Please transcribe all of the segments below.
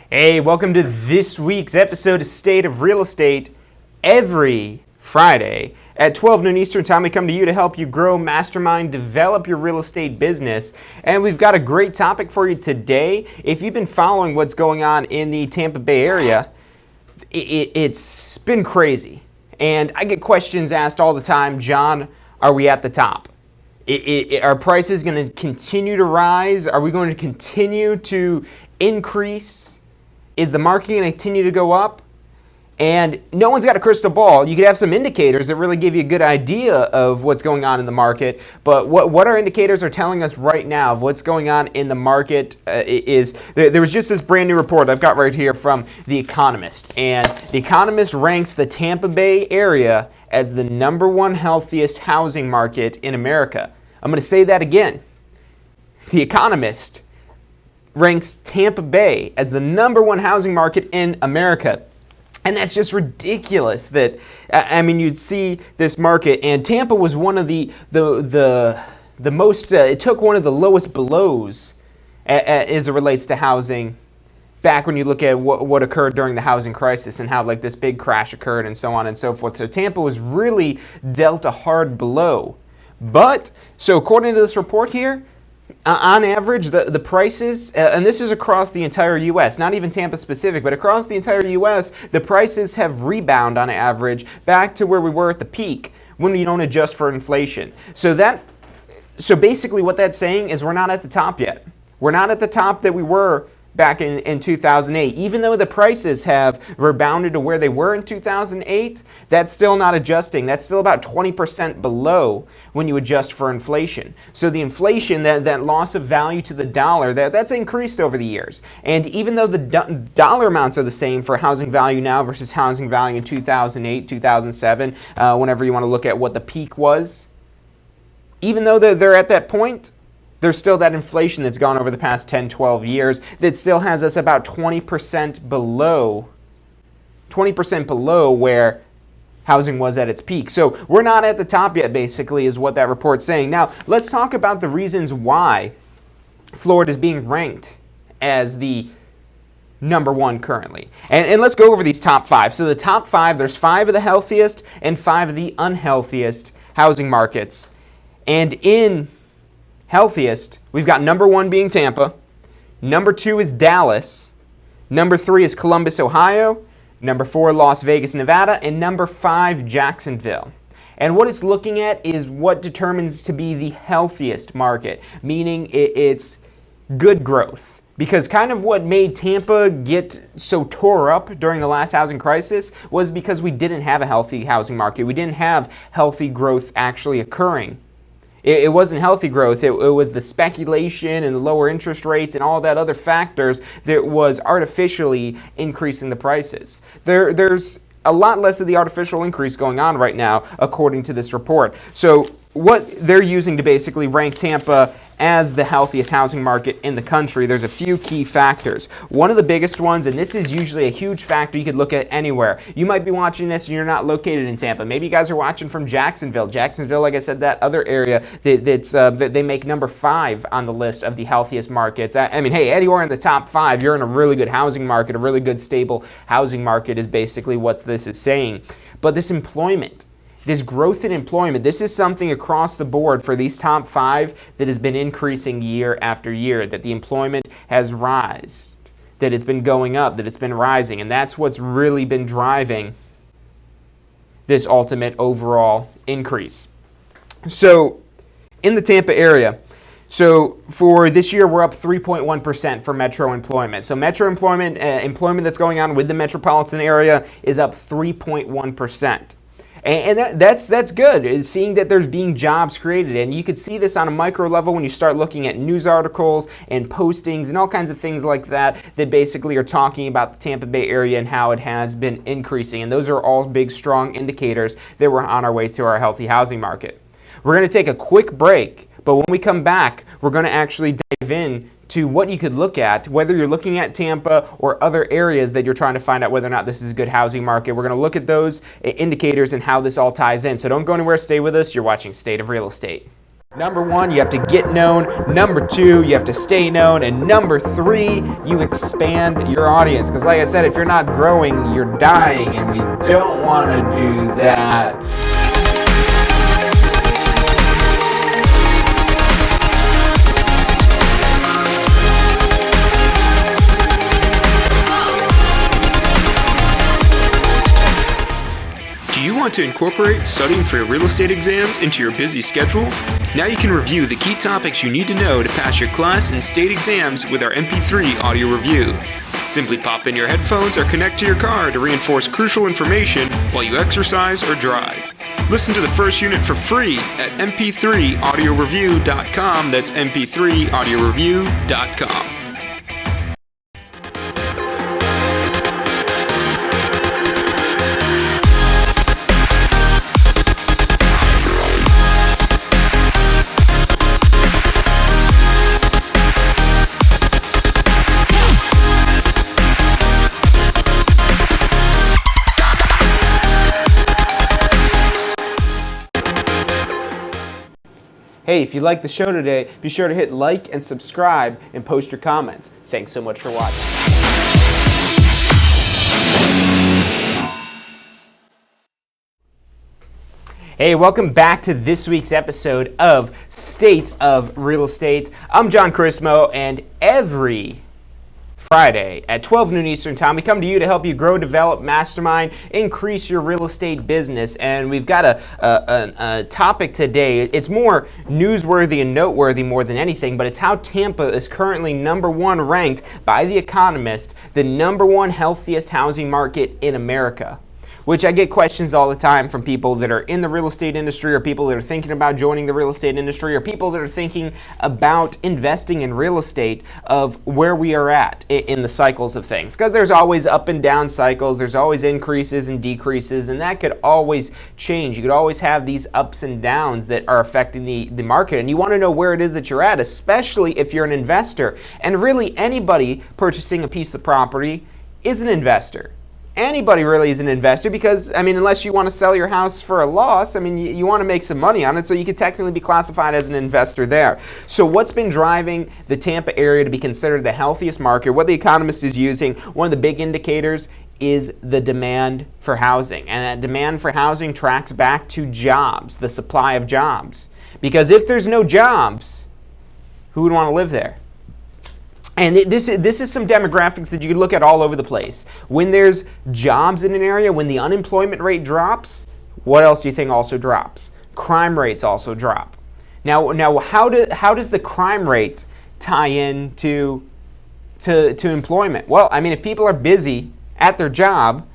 Hey, welcome to this week's episode of State of Real Estate. Every Friday at 12 noon Eastern Time, we come to you to help you grow, mastermind, develop your real estate business. And we've got a great topic for you today. If you've been following what's going on in the Tampa Bay area, it's been crazy. And I get questions asked all the time, John, are we at the top? Are prices going to continue to rise? Are we going to continue to increase? Is the market going to continue to go up? And no one's got a crystal ball. You could have some indicators that really give you a good idea of what's going on in the market. But what our indicators are telling us right now of what's going on in the market is there was just this brand new report I've got right here from The Economist. And The Economist ranks the Tampa Bay area as the #1 healthiest housing market in America. I'm going to say that again. The Economist ranks Tampa Bay as the #1 housing market in America. And that's just ridiculous that, you'd see this market, and Tampa was one of the most, it took one of the lowest blows as it relates to housing back when you look at what occurred during the housing crisis and how like this big crash occurred and so on and so forth. So Tampa was really dealt a hard blow. But, so according to this report here, on average, the prices, and this is across the entire U.S., not even Tampa specific, but across the entire U.S., the prices have rebounded on average back to where we were at the peak when we don't adjust for inflation. So basically what that's saying is we're not at the top yet. We're not at the top that we were back in 2008. Even though the prices have rebounded to where they were in 2008, that's still not adjusting. That's still about 20% below when you adjust for inflation. So the inflation, that loss of value to the dollar, that's increased over the years. And even though the dollar amounts are the same for housing value now versus housing value in 2008, 2007, whenever you want to look at what the peak was, even though they're at that point, there's still that inflation that's gone over the past 10, 12 years that still has us about 20% below where housing was at its peak. So we're not at the top yet, basically, is what that report's saying. Now, let's talk about the reasons why Florida is being ranked as the #1 currently. And let's go over these top 5. So the top 5, there's 5 of the healthiest and 5 of the unhealthiest housing markets. And in healthiest, we've got #1 being Tampa, #2 is Dallas, #3 is Columbus, Ohio, #4 Las Vegas, Nevada, and #5 Jacksonville. And what it's looking at is what determines to be the healthiest market, meaning it's good growth. Because kind of what made Tampa get so tore up during the last housing crisis was because we didn't have a healthy housing market. We didn't have healthy growth actually occurring. It wasn't healthy growth. It was the speculation and the lower interest rates and all that other factors that was artificially increasing the prices. There's a lot less of the artificial increase going on right now, according to this report. So what they're using to basically rank Tampa as the healthiest housing market in the country, there's a few key factors. One of the biggest ones, and this is usually a huge factor you could look at anywhere. You might be watching this and you're not located in Tampa. Maybe you guys are watching from Jacksonville. Jacksonville, like I said, that other area that they make #5 on the list of the healthiest markets. Hey, anywhere in the top 5, you're in a really good housing market, a really good stable housing market is basically what this is saying. But this employment, this growth in employment, this is something across the board for these top 5 that has been increasing year after year, that the employment has risen, that it's been going up, that it's been rising, and that's what's really been driving this ultimate overall increase. So in the Tampa area, so for this year, we're up 3.1% for metro employment. So metro employment, employment that's going on with the metropolitan area is up 3.1%. And that's good, seeing that there's being jobs created. And you could see this on a micro level when you start looking at news articles and postings and all kinds of things like that basically are talking about the Tampa Bay area and how it has been increasing. And those are all big, strong indicators that we're on our way to our healthy housing market. We're going to take a quick break, but when we come back, we're going to actually dive in to what you could look at, whether you're looking at Tampa or other areas that you're trying to find out whether or not this is a good housing market. We're going to look at those indicators and how this all ties in. So don't go anywhere, stay with us. You're watching State of Real Estate. Number one, you have to get known. Number two, you have to stay known. And number three, you expand your audience. Because like I said, if you're not growing, you're dying. And we don't want to do that. Do you want to incorporate studying for your real estate exams into your busy schedule? Now you can review the key topics you need to know to pass your class and state exams with our MP3 audio review. Simply pop in your headphones or connect to your car to reinforce crucial information while you exercise or drive. Listen to the first unit for free at mp3audioreview.com. That's mp3audioreview.com. Hey, if you liked the show today, be sure to hit like and subscribe and post your comments. Thanks so much for watching. Hey, welcome back to this week's episode of State of Real Estate. I'm John Chrismo, and every Friday at 12 noon Eastern Time, we come to you to help you grow, develop, mastermind, increase your real estate business. And we've got a topic today. It's more newsworthy and noteworthy more than anything, but it's how Tampa is currently number one ranked by The Economist, the number one healthiest housing market in America. Which I get questions all the time from people that are in the real estate industry, or people that are thinking about joining the real estate industry, or people that are thinking about investing in real estate, of where we are at in the cycles of things. Because there's always up and down cycles, there's always increases and decreases, and that could always change. You could always have these ups and downs that are affecting the market, and you want to know where it is that you're at, especially if you're an investor. And really, anybody purchasing a piece of property is an investor. Anybody really is an investor because, I mean, unless you want to sell your house for a loss, I mean, you want to make some money on it, so you could technically be classified as an investor there. So what's been driving the Tampa area to be considered the healthiest market, what The Economist is using, one of the big indicators is the demand for housing. And that demand for housing tracks back to jobs, the supply of jobs. Because if there's no jobs, who would want to live there? And this is some demographics that you can look at all over the place. When there's jobs in an area, when the unemployment rate drops, what else do you think also drops? Crime rates also drop. Now how does the crime rate tie in to employment? Well, I mean, if people are busy at their job,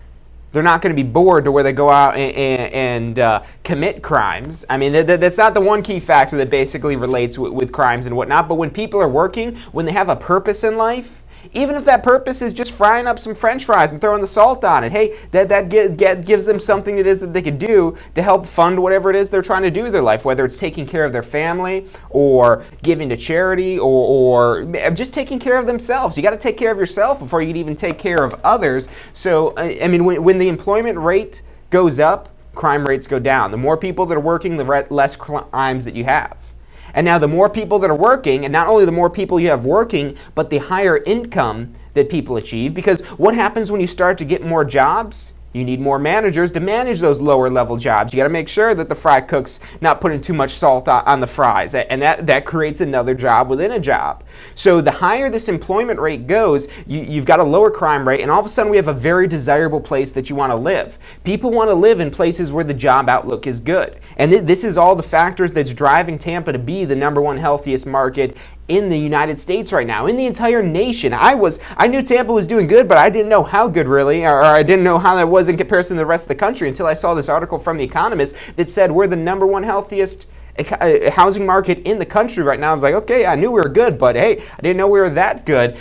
they're not going to be bored to where they go out and commit crimes. I mean, that's not the one key factor that basically relates with crimes and whatnot. But when people are working, when they have a purpose in life, even if that purpose is just frying up some French fries and throwing the salt on it, hey, that gives them something it is that they could do to help fund whatever it is they're trying to do with their life, whether it's taking care of their family or giving to charity or just taking care of themselves. You got to take care of yourself before you can even take care of others. So, I mean, when the employment rate goes up, crime rates go down. The more people that are working, the less crimes that you have. And now the more people that are working, and not only the more people you have working, but the higher income that people achieve. Because what happens when you start to get more jobs? You need more managers to manage those lower level jobs. You got to make sure that the fry cook's not putting too much salt on the fries, and that creates another job within a job. So the higher this employment rate goes, you've got a lower crime rate, and all of a sudden we have a very desirable place that you want to live. People want to live in places where the job outlook is good. And this is all the factors that's driving Tampa to be the number one healthiest market in the United States right now, in the entire nation. I knew Tampa was doing good, but I didn't know how good really, or I didn't know how that was in comparison to the rest of the country until I saw this article from The Economist that said we're the number one healthiest housing market in the country right now. I was like, okay, I knew we were good, but hey, I didn't know we were that good.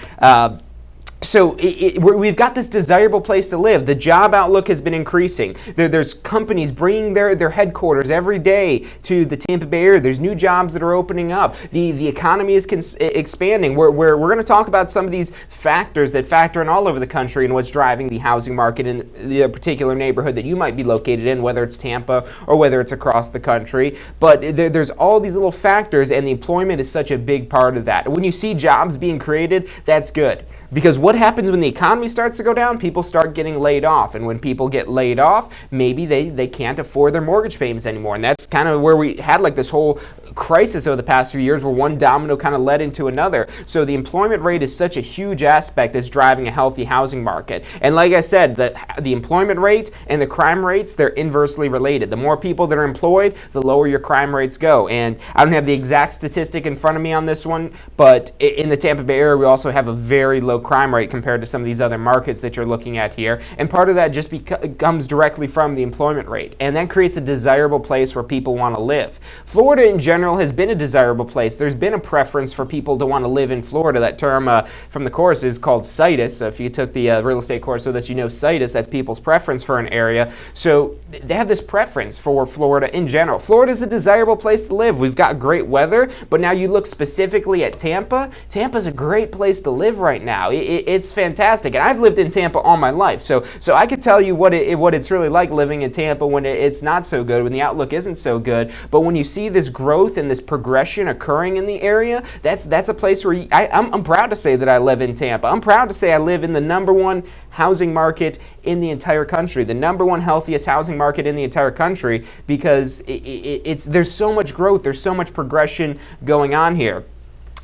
So we've got this desirable place to live. The job outlook has been increasing. There's companies bringing their headquarters every day to the Tampa Bay area. There's new jobs that are opening up. The economy is expanding. We're going to talk about some of these factors that factor in all over the country and what's driving the housing market in the particular neighborhood that you might be located in, whether it's Tampa or whether it's across the country. But there's all these little factors, and the employment is such a big part of that. When you see jobs being created, that's good. Because what happens when the economy starts to go down? People start getting laid off. And when people get laid off, maybe they can't afford their mortgage payments anymore. And that's kind of where we had like this whole crisis over the past few years where one domino kind of led into another. So the employment rate is such a huge aspect that's driving a healthy housing market. And like I said, the employment rate and the crime rates, they're inversely related. The more people that are employed, the lower your crime rates go. And I don't have the exact statistic in front of me on this one, but in the Tampa Bay area, we also have a very low crime rate compared to some of these other markets that you're looking at here. And part of that just comes directly from the employment rate. And that creates a desirable place where people want to live. Florida in general has been a desirable place. There's been a preference for people to want to live in Florida. That term from the course is called situs. So if you took the real estate course with us, you know situs, that's people's preference for an area. So they have this preference for Florida in general. Florida is a desirable place to live. We've got great weather, but now you look specifically at Tampa. Tampa's a great place to live right now. It's fantastic, and I've lived in Tampa all my life, so I could tell you what it's really like living in Tampa when it's not so good, when the outlook isn't so good. But when you see this growth and this progression occurring in the area, that's a place where I'm proud to say that I live in Tampa. I'm proud to say I live in the #1 housing market in the entire country, the #1 healthiest housing market in the entire country, because there's so much growth, there's so much progression going on here.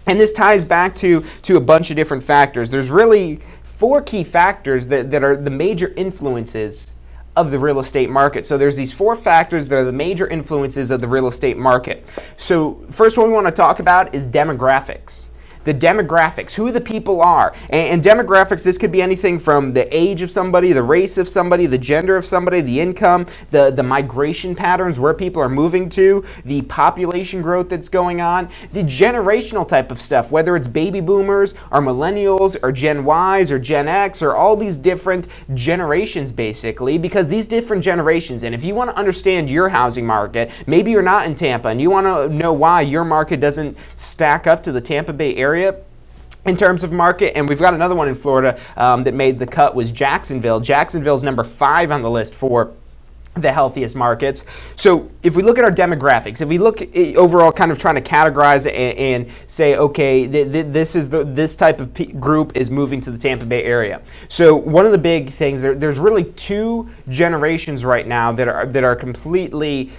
And this ties back to a bunch of different factors. There's really 4 key factors that are the major influences of the real estate market. So there's these 4 factors that are the major influences of the real estate market. So first one we want to talk about is demographics. The demographics, who the people are. And demographics, this could be anything from the age of somebody, the race of somebody, the gender of somebody, the income, the migration patterns, where people are moving to, the population growth that's going on, the generational type of stuff, whether it's baby boomers or millennials or Gen Ys or Gen X or all these different generations basically, because these different generations, and if you want to understand your housing market, maybe you're not in Tampa and you want to know why your market doesn't stack up to the Tampa Bay area in terms of market, and we've got another one in Florida that made the cut, was Jacksonville. Jacksonville's number 5 on the list for the healthiest markets. So if we look at our demographics, if we look overall kind of trying to categorize and say, okay, this type of group is moving to the Tampa Bay area. So one of the big things, there's really 2 generations right now that are completely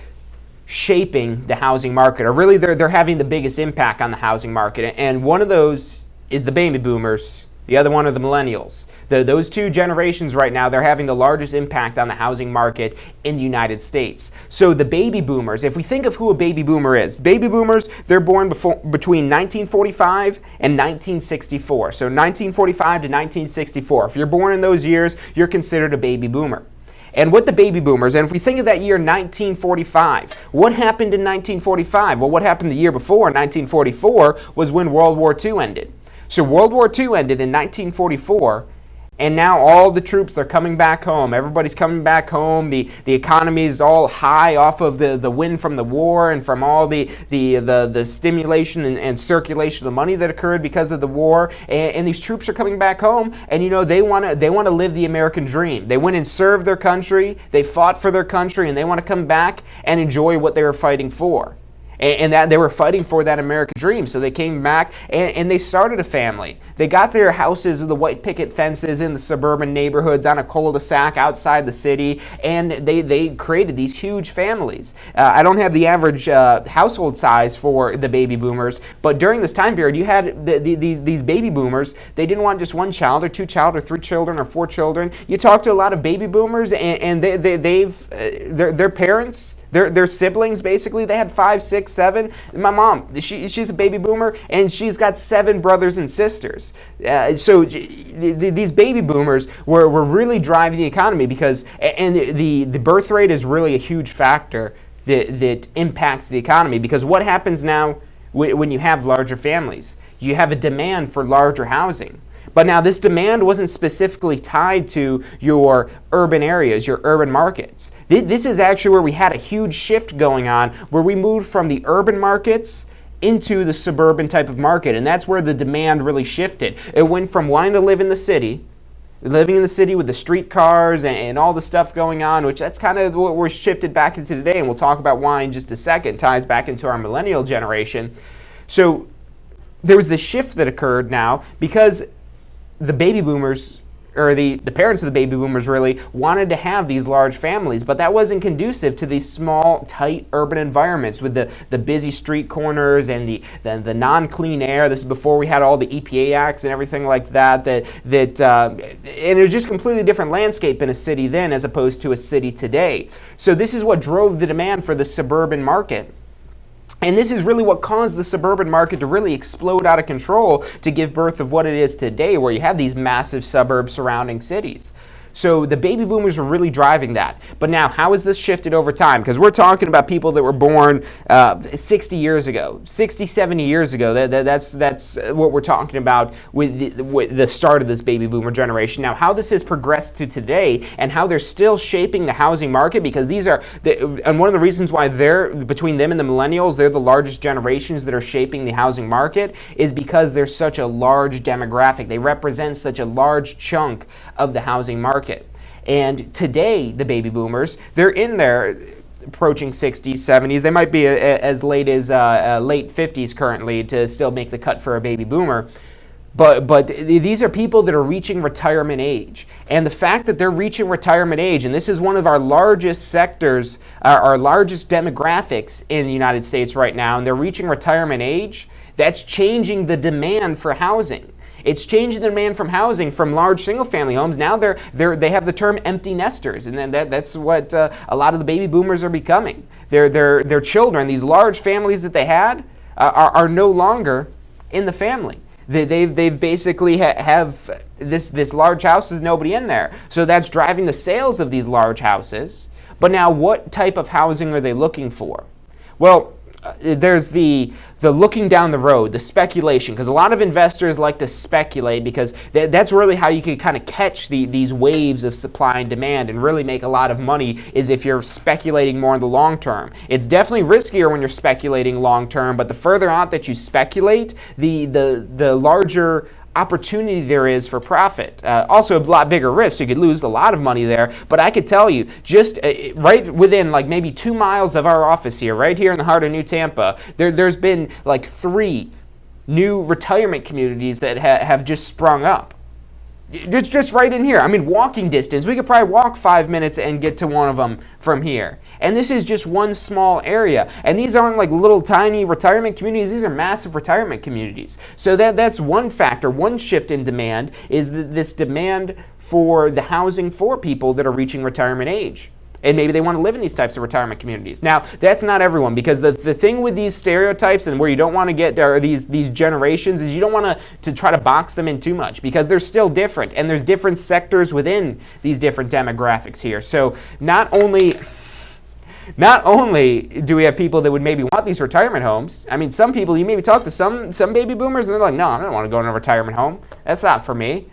shaping the housing market, or really they're having the biggest impact on the housing market. And one of those is the baby boomers. The other one are the millennials. Those 2 generations right now, they're having the largest impact on the housing market in the United States. So the baby boomers, if we think of who a baby boomer is, baby boomers, they're born between 1945 and 1964. So 1945 to 1964. If you're born in those years, you're considered a baby boomer. And what the baby boomers, and if we think of that year 1945, what happened in 1945? Well, what happened the year before, 1944, was when World War II ended. So World War II ended in 1944, and now all the troops, they're coming back home. Everybody's coming back home. The economy is all high off of the win from the war and from all the stimulation and circulation of the money that occurred because of the war. And these troops are coming back home, and you know they want to live the American dream. They went and served their country. They fought for their country, and they want to come back and enjoy what they were fighting for. And that they were fighting for that American dream. So they came back and they started a family. They got their houses with the white picket fences in the suburban neighborhoods on a cul-de-sac outside the city, and they created these huge families. I don't have the average household size for the baby boomers, but during this time period, you had these baby boomers. They didn't want just 1 child or 2 child or 3 children or 4 children. You talk to a lot of baby boomers, and their parents, their siblings, basically, they had 5, 6, 7. My mom, she's a baby boomer, and she's got 7 brothers and sisters. So these baby boomers were really driving the economy because, and the birth rate is really a huge factor that impacts the economy, because what happens now when you have larger families. You have a demand for larger housing. But now this demand wasn't specifically tied to your urban areas, your urban markets. This is actually where we had a huge shift going on, where we moved from the urban markets into the suburban type of market. And that's where the demand really shifted. It went from wanting to live in the city, living in the city with the streetcars and all the stuff going on, which that's kind of what we're shifted back into today. And we'll talk about why in just a second. Ties back into our millennial generation. So there was this shift that occurred now because the baby boomers, or the parents of the baby boomers really wanted to have these large families, but that wasn't conducive to these small, tight urban environments with the busy street corners and the non-clean air. This is before we had all the EPA acts and everything like that. And it was just completely different landscape in a city then as opposed to a city today. So this is what drove the demand for the suburban market. And this is really what caused the suburban market to really explode out of control to give birth of what it is today, where you have these massive suburbs surrounding cities. So the baby boomers were really driving that. But now, how has this shifted over time? Because we're talking about people that were born 60 years ago, 60, 70 years ago. That's what we're talking about with the start of this baby boomer generation. Now, how this has progressed to today and how they're still shaping the housing market, because these are, and one of the reasons why they're, between them and the millennials, they're the largest generations that are shaping the housing market, is because they're such a large demographic. They represent such a large chunk of the housing market. And today, the baby boomers, they're in there approaching 60s, 70s. They might be as late as late 50s currently to still make the cut for a baby boomer. But these are people that are reaching retirement age. And the fact that they're reaching retirement age, and this is one of our largest sectors, our largest demographics in the United States right now, and they're reaching retirement age, that's changing the demand for housing. It's changing the demand from housing from large single-family homes. Now they have the term empty nesters, and then that's what a lot of the baby boomers are becoming. Their children, these large families that they had, are no longer in the family. They've basically have this large house. There's nobody in there, so that's driving the sales of these large houses. But now, what type of housing are they looking for? Well, there's the looking down the road, the speculation, because a lot of investors like to speculate, because that's really how you can kind of catch these waves of supply and demand and really make a lot of money, is if you're speculating more in the long term. It's definitely riskier when you're speculating long term, but the further out that you speculate, the larger opportunity there is for profit. Also a lot bigger risk. You could lose a lot of money there, but I could tell you, just right within like maybe 2 miles of our office here, right here in the heart of New Tampa, there's been like 3 new retirement communities that have just sprung up. Just right in here. I mean, walking distance. We could probably walk 5 minutes and get to one of them from here. And this is just one small area. And these aren't like little tiny retirement communities. These are massive retirement communities. So that's one factor. One shift in demand is this demand for the housing for people that are reaching retirement age. And maybe they want to live in these types of retirement communities. Now, that's not everyone, because the thing with these stereotypes and where you don't want to get these generations is you don't want to try to box them in too much, because they're still different, and there's different sectors within these different demographics here. So not only do we have people that would maybe want these retirement homes. I mean, some people, you maybe talk to some baby boomers and they're like, no, I don't want to go in a retirement home. That's not for me.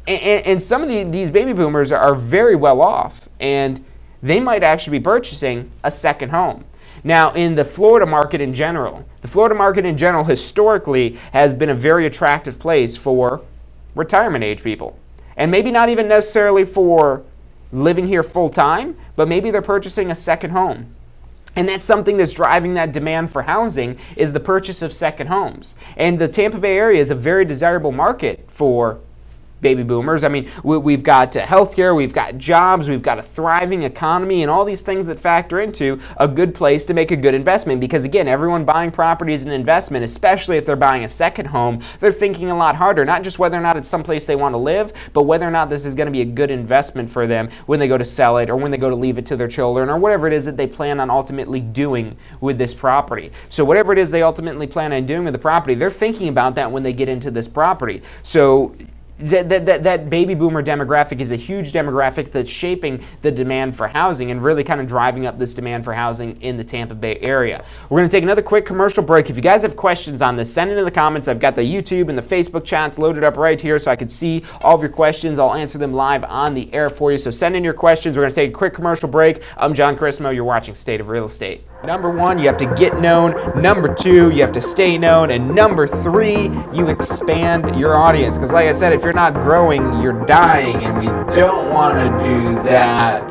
And some of these baby boomers are very well off, and they might actually be purchasing a second home. Now, in the Florida market in general, historically has been a very attractive place for retirement age people. And maybe not even necessarily for living here full time, but maybe they're purchasing a second home. And that's something that's driving that demand for housing, is the purchase of second homes. And the Tampa Bay area is a very desirable market for baby boomers. I mean, we've got healthcare, we've got jobs, we've got a thriving economy, and all these things that factor into a good place to make a good investment. Because again, everyone buying property is an investment, especially if they're buying a second home. They're thinking a lot harder, not just whether or not it's someplace they want to live, but whether or not this is going to be a good investment for them when they go to sell it, or when they go to leave it to their children, or whatever it is that they plan on ultimately doing with this property. So whatever it is they ultimately plan on doing with the property, they're thinking about that when they get into this property. So that baby boomer demographic is a huge demographic that's shaping the demand for housing and really kind of driving up this demand for housing in the Tampa Bay area. We're going to take another quick commercial break. If you guys have questions on this, send it in the comments. I've got the YouTube and the Facebook chats loaded up right here so I can see all of your questions. I'll answer them live on the air for you. So send in your questions. We're going to take a quick commercial break. I'm John Chrismo. You're watching State of Real Estate. Number one, you have to get known. Number two, you have to stay known. And number three, you expand your audience. Because like I said, if you're not growing, you're dying. And we don't want to do that.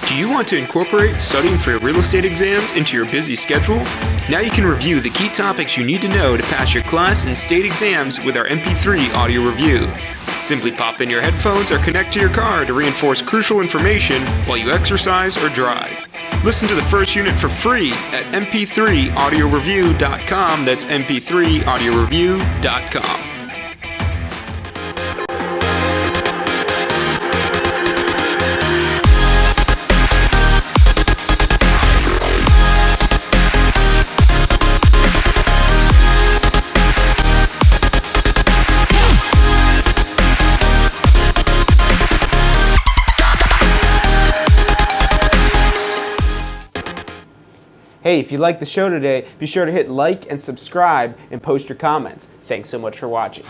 Do you want to incorporate studying for your real estate exams into your busy schedule? Now you can review the key topics you need to know to pass your class and state exams with our MP3 audio review. Simply pop in your headphones or connect to your car to reinforce crucial information while you exercise or drive. Listen to the first unit for free at mp3audioreview.com. That's mp3audioreview.com. Hey, if you like the show today, be sure to hit like and subscribe and post your comments. Thanks so much for watching.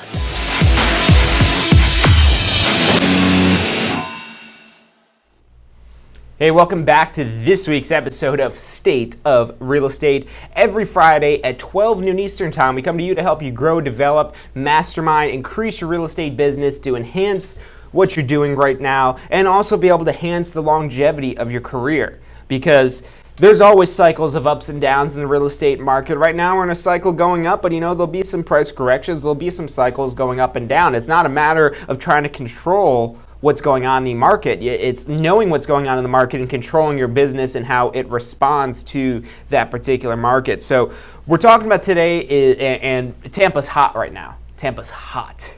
Hey, welcome back to this week's episode of State of Real Estate. Every Friday at 12 noon Eastern Time, we come to you to help you grow, develop, mastermind, increase your real estate business to enhance what you're doing right now and also be able to enhance the longevity of your career. Because there's always cycles of ups and downs in the real estate market. Right now we're in a cycle going up, but there'll be some price corrections. There'll be some cycles going up and down. It's not a matter of trying to control what's going on in the market. It's knowing what's going on in the market and controlling your business and how it responds to that particular market. So we're talking about today, and Tampa's hot right now. Tampa's hot.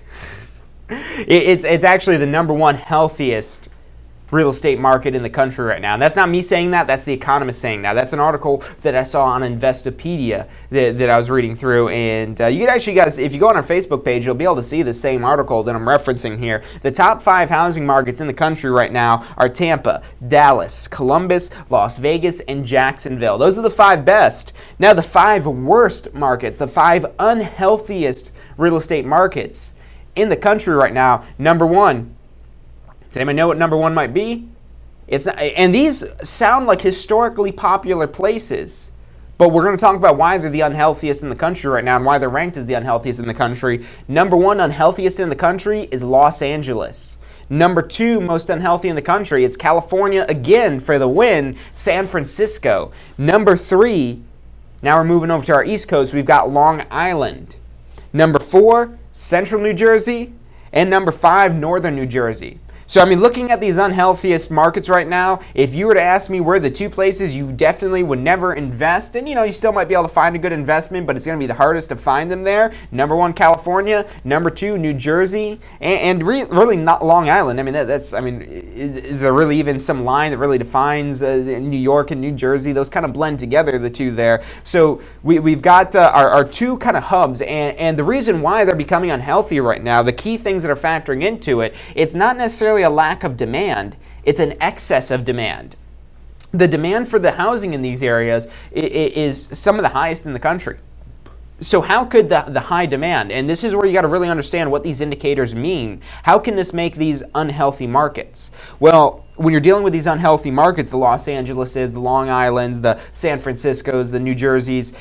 It's actually the number one healthiest real estate market in the country right now. And that's not me saying that, that's The Economist saying that. That's an article that I saw on Investopedia that I was reading through. And you can actually, guys, if you go on our Facebook page, you'll be able to see the same article that I'm referencing here. The top 5 housing markets in the country right now are Tampa, Dallas, Columbus, Las Vegas, and Jacksonville. Those are the 5 best. Now the 5 worst markets, the 5 unhealthiest real estate markets in the country right now. Number 1. Does anyone know what number 1 might be? It's not, and these sound like historically popular places, but we're going to talk about why they're the unhealthiest in the country right now and why they're ranked as the unhealthiest in the country. Number 1 unhealthiest in the country is Los Angeles. Number 2 most unhealthy in the country, it's California again for the win, San Francisco. Number 3, now we're moving over to our East Coast, we've got Long Island. Number 4, Central New Jersey. And number 5, Northern New Jersey. So, looking at these unhealthiest markets right now, if you were to ask me where the 2 places you definitely would never invest, and you still might be able to find a good investment, but it's going to be the hardest to find them there. Number 1, California. Number 2, New Jersey, and really not Long Island. Is there really even some line that really defines New York and New Jersey? Those kind of blend together, the 2 there. So we've got our 2 kind of hubs, and the reason why they're becoming unhealthy right now, the key things that are factoring into it, it's not necessarily a lack of demand, it's an excess of demand. The demand for the housing in these areas is some of the highest in the country. So how could the high demand, and this is where you got to really understand what these indicators mean, how can this make these unhealthy markets? Well, when you're dealing with these unhealthy markets, the Los Angeleses, the Long Islands, the San Franciscos, the New Jerseys,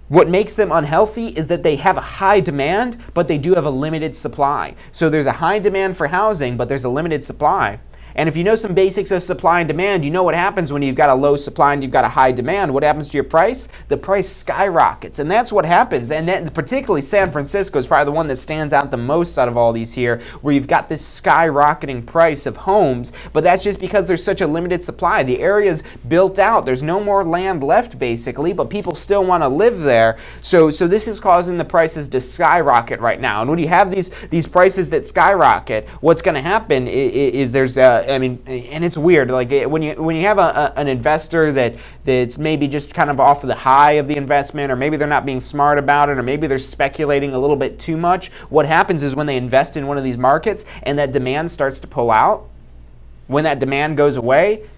what makes them unhealthy is that they have a high demand, but they do have a limited supply. So there's a high demand for housing, but there's a limited supply. And if you know some basics of supply and demand, you know what happens when you've got a low supply and you've got a high demand. What happens to your price? The price skyrockets. And that's what happens. And that, particularly San Francisco is probably the one that stands out the most out of all these here, where you've got this skyrocketing price of homes. But that's just because there's such a limited supply. The area's built out. There's no more land left, basically, but people still want to live there. So this is causing the prices to skyrocket right now. And when you have these prices that skyrocket, what's going to happen is there's and it's weird, like when you have an investor that's maybe just kind of off of the high of the investment, or maybe they're not being smart about it, or maybe they're speculating a little bit too much. What happens is when they invest in one of these markets and that demand starts to pull out, when that demand goes away,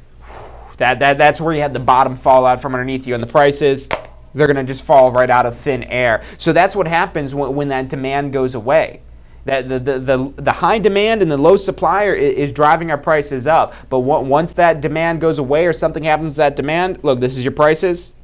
that's where you had the bottom fall out from underneath you, and the prices, they're going to just fall right out of thin air. So that's what happens when that demand goes away. That the high demand and the low supply is driving our prices up. But once that demand goes away or something happens to that demand, look, this is your prices,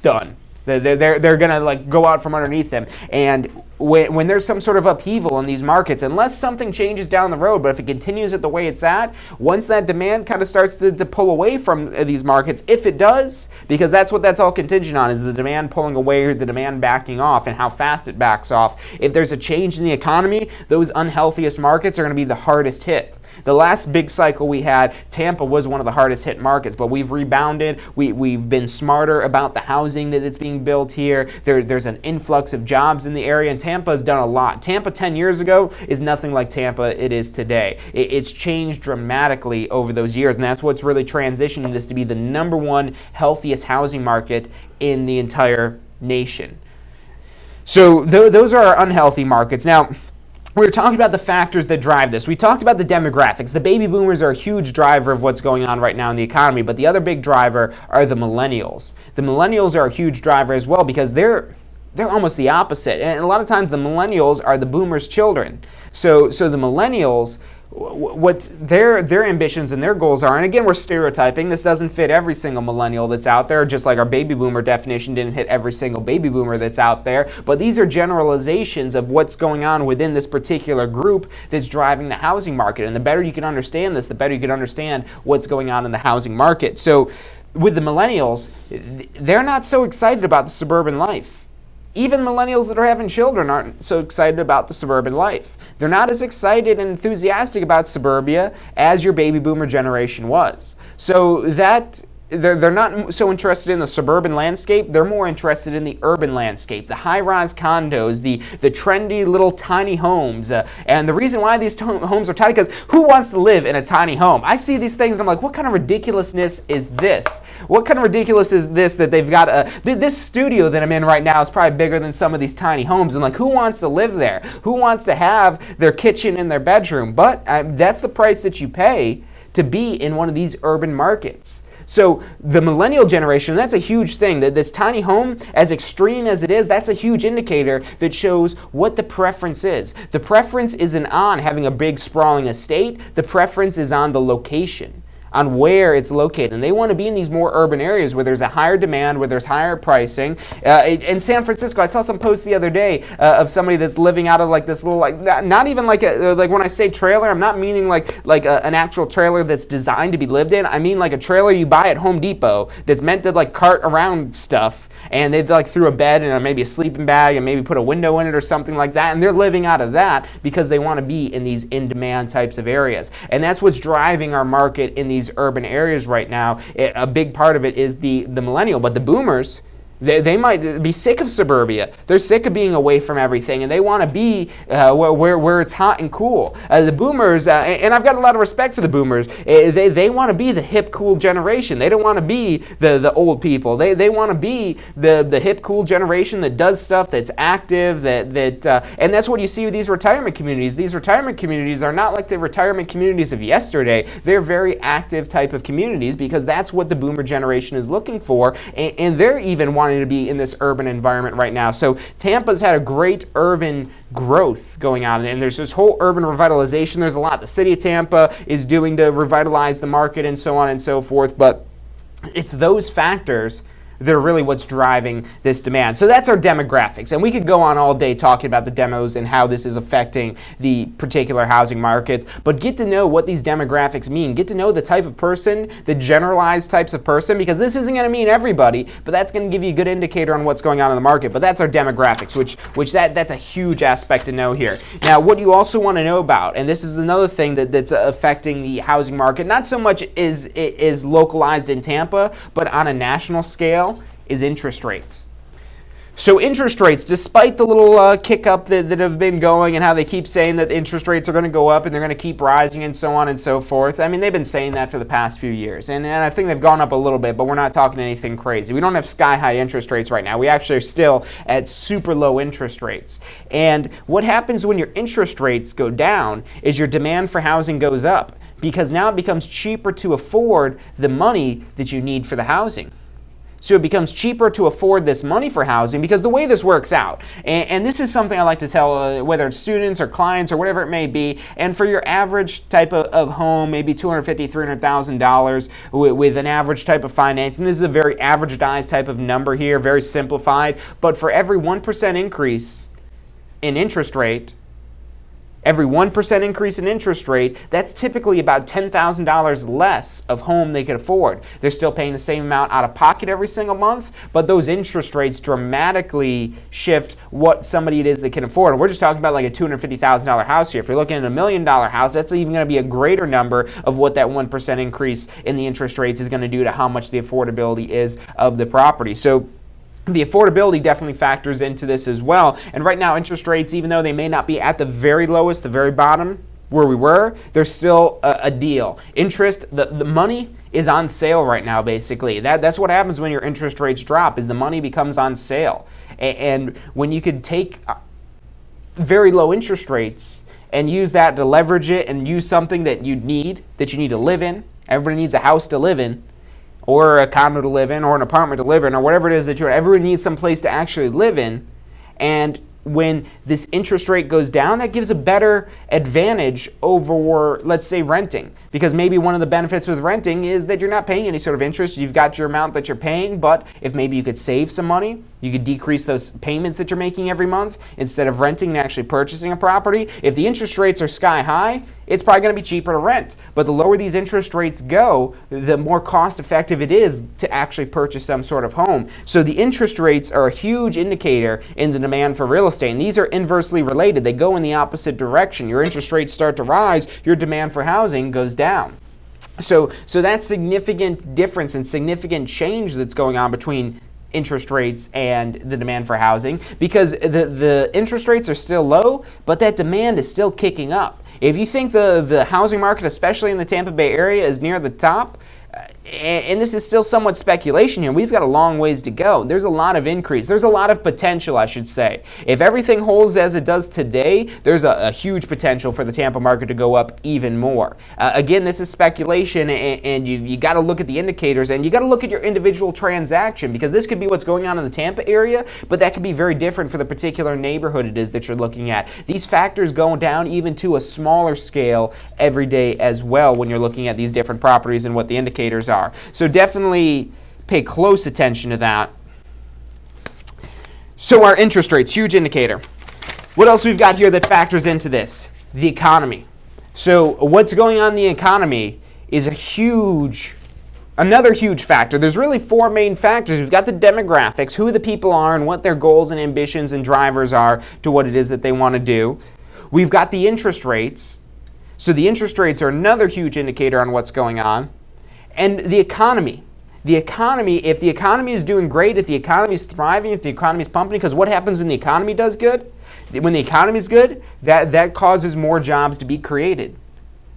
done. They're gonna like go out from underneath them. And when there's some sort of upheaval in these markets, unless something changes down the road, but if it continues at the way it's at, once that demand kind of starts to pull away from these markets, if it does, because that's what that's all contingent on, is the demand pulling away or the demand backing off and how fast it backs off. If there's a change in the economy, those unhealthiest markets are going to be the hardest hit. The last big cycle we had, Tampa was one of the hardest hit markets, but we've rebounded. We've been smarter about the housing that is being built here. There's an influx of jobs in the area, and Tampa has done a lot. Tampa 10 years ago is nothing like Tampa it is today. It's changed dramatically over those years, and that's what's really transitioning this to be the number one healthiest housing market in the entire nation. So those are our unhealthy markets. Now, we were talking about the factors that drive this. We talked about the demographics. The baby boomers are a huge driver of what's going on right now in the economy, but the other big driver are the millennials. The millennials are a huge driver as well because they're almost the opposite. And a lot of times the millennials are the boomers' children. So the millennials, what their ambitions and their goals are, and again, we're stereotyping. This doesn't fit every single millennial that's out there, just like our baby boomer definition didn't hit every single baby boomer that's out there. But these are generalizations of what's going on within this particular group that's driving the housing market. And the better you can understand this, the better you can understand what's going on in the housing market. So with the millennials, they're not so excited about the suburban life. Even millennials that are having children aren't so excited about the suburban life. They're not as excited and enthusiastic about suburbia as your baby boomer generation was. So that they're not so interested in the suburban landscape. They're more interested in the urban landscape, the high-rise condos, the trendy little tiny homes. And the reason why these homes are tiny, because who wants to live in a tiny home? I see these things and I'm like, what kind of ridiculousness is this? What kind of ridiculous is this that they've got this studio that I'm in right now is probably bigger than some of these tiny homes. And like, who wants to live there? Who wants to have their kitchen in their bedroom? But that's the price that you pay to be in one of these urban markets. So the millennial generation, that's a huge thing. That this tiny home, as extreme as it is, that's a huge indicator that shows what the preference is. The preference isn't on having a big sprawling estate. The preference is on the location, on where it's located. And they want to be in these more urban areas where there's a higher demand, where there's higher pricing. In San Francisco, I saw some posts the other day of somebody that's living out of like this little, like not even like a, like when I say trailer, I'm not meaning like an actual trailer that's designed to be lived in. I mean like a trailer you buy at Home Depot that's meant to like cart around stuff. And they've like threw a bed and maybe a sleeping bag and maybe put a window in it or something like that. And they're living out of that because they want to be in these in-demand types of areas. And that's what's driving our market in these urban areas right now. A big part of it is the millennial. But the boomers, they might be sick of suburbia. They're sick of being away from everything, and they want to be where it's hot and cool. The boomers, and I've got a lot of respect for the boomers, they want to be the hip, cool generation. They don't want to be the old people. They want to be the hip, cool generation that does stuff, that's active, and that's what you see with these retirement communities. These retirement communities are not like the retirement communities of yesterday. They're very active type of communities because that's what the boomer generation is looking for, and they're even wanting to be in this urban environment right now. So Tampa's had a great urban growth going on, and there's this whole urban revitalization. There's a lot the city of Tampa is doing to revitalize the market and so on and so forth, but it's those factors they're really what's driving this demand. So that's our demographics. And we could go on all day talking about the demos and how this is affecting the particular housing markets, but get to know what these demographics mean. Get to know the type of person, the generalized types of person, because this isn't going to mean everybody, but that's going to give you a good indicator on what's going on in the market. But that's our demographics, which that's a huge aspect to know here. Now, what you also want to know about, and this is another thing that's affecting the housing market, not so much is localized in Tampa, but on a national scale, is interest rates. So interest rates, despite the little kick up that have been going and how they keep saying that interest rates are going to go up and they're going to keep rising and so on and so forth. I mean, they've been saying that for the past few years. And I think they've gone up a little bit, but we're not talking anything crazy. We don't have sky-high interest rates right now. We actually are still at super low interest rates. And what happens when your interest rates go down is your demand for housing goes up, because now it becomes cheaper to afford the money that you need for the housing. So it becomes cheaper to afford this money for housing, because the way this works out, and this is something I like to tell whether it's students or clients or whatever it may be, and for your average type of home, maybe $250,000, $300,000 with an average type of financing. This is a very averaged type of number here, very simplified, but for every 1% increase in interest rate, every 1% increase in interest rate, that's typically about $10,000 less of home they could afford. They're still paying the same amount out of pocket every single month, but those interest rates dramatically shift what somebody it is they can afford. And we're just talking about like a $250,000 house here. If you're looking at a $1 million house, that's even going to be a greater number of what that 1% increase in the interest rates is going to do to how much the affordability is of the property. So the affordability definitely factors into this as well. And right now, interest rates, even though they may not be at the very lowest, the very bottom where we were, they're still a deal. Interest, the money is on sale right now, basically. That's what happens when your interest rates drop, is the money becomes on sale. And when you could take very low interest rates and use that to leverage it and use something that you need to live in, everybody needs a house to live in, or a condo to live in, or an apartment to live in, or whatever it is that everyone needs some place to actually live in. And when this interest rate goes down, that gives a better advantage over, let's say, renting. Because maybe one of the benefits with renting is that you're not paying any sort of interest. You've got your amount that you're paying, but if maybe you could save some money, you could decrease those payments that you're making every month instead of renting and actually purchasing a property. If the interest rates are sky high, it's probably going to be cheaper to rent. But the lower these interest rates go, the more cost effective it is to actually purchase some sort of home. So the interest rates are a huge indicator in the demand for real estate. And these are inversely related. They go in the opposite direction. Your interest rates start to rise, your demand for housing goes down. So that's significant difference and significant change that's going on between interest rates and the demand for housing, because the interest rates are still low, but that demand is still kicking up. If you think the housing market, especially in the Tampa Bay area, is near the top, and this is still somewhat speculation here, we've got a long ways to go. There's a lot of increase. There's a lot of potential, I should say. If everything holds as it does today, there's a huge potential for the Tampa market to go up even more. Again, this is speculation, and you got to look at the indicators, and you got to look at your individual transaction, because this could be what's going on in the Tampa area, but that could be very different for the particular neighborhood it is that you're looking at. These factors go down even to a smaller scale every day as well when you're looking at these different properties and what the indicators are. So definitely pay close attention to that. So our interest rates, huge indicator. What else we've got here that factors into this? The economy. So what's going on in the economy is another huge factor. There's really four main factors. We've got the demographics, who the people are and what their goals and ambitions and drivers are to what it is that they want to do. We've got the interest rates. So the interest rates are another huge indicator on what's going on. And the economy. The economy, if the economy is doing great, if the economy is thriving, if the economy is pumping, because what happens when the economy does good? When the economy is good, that causes more jobs to be created.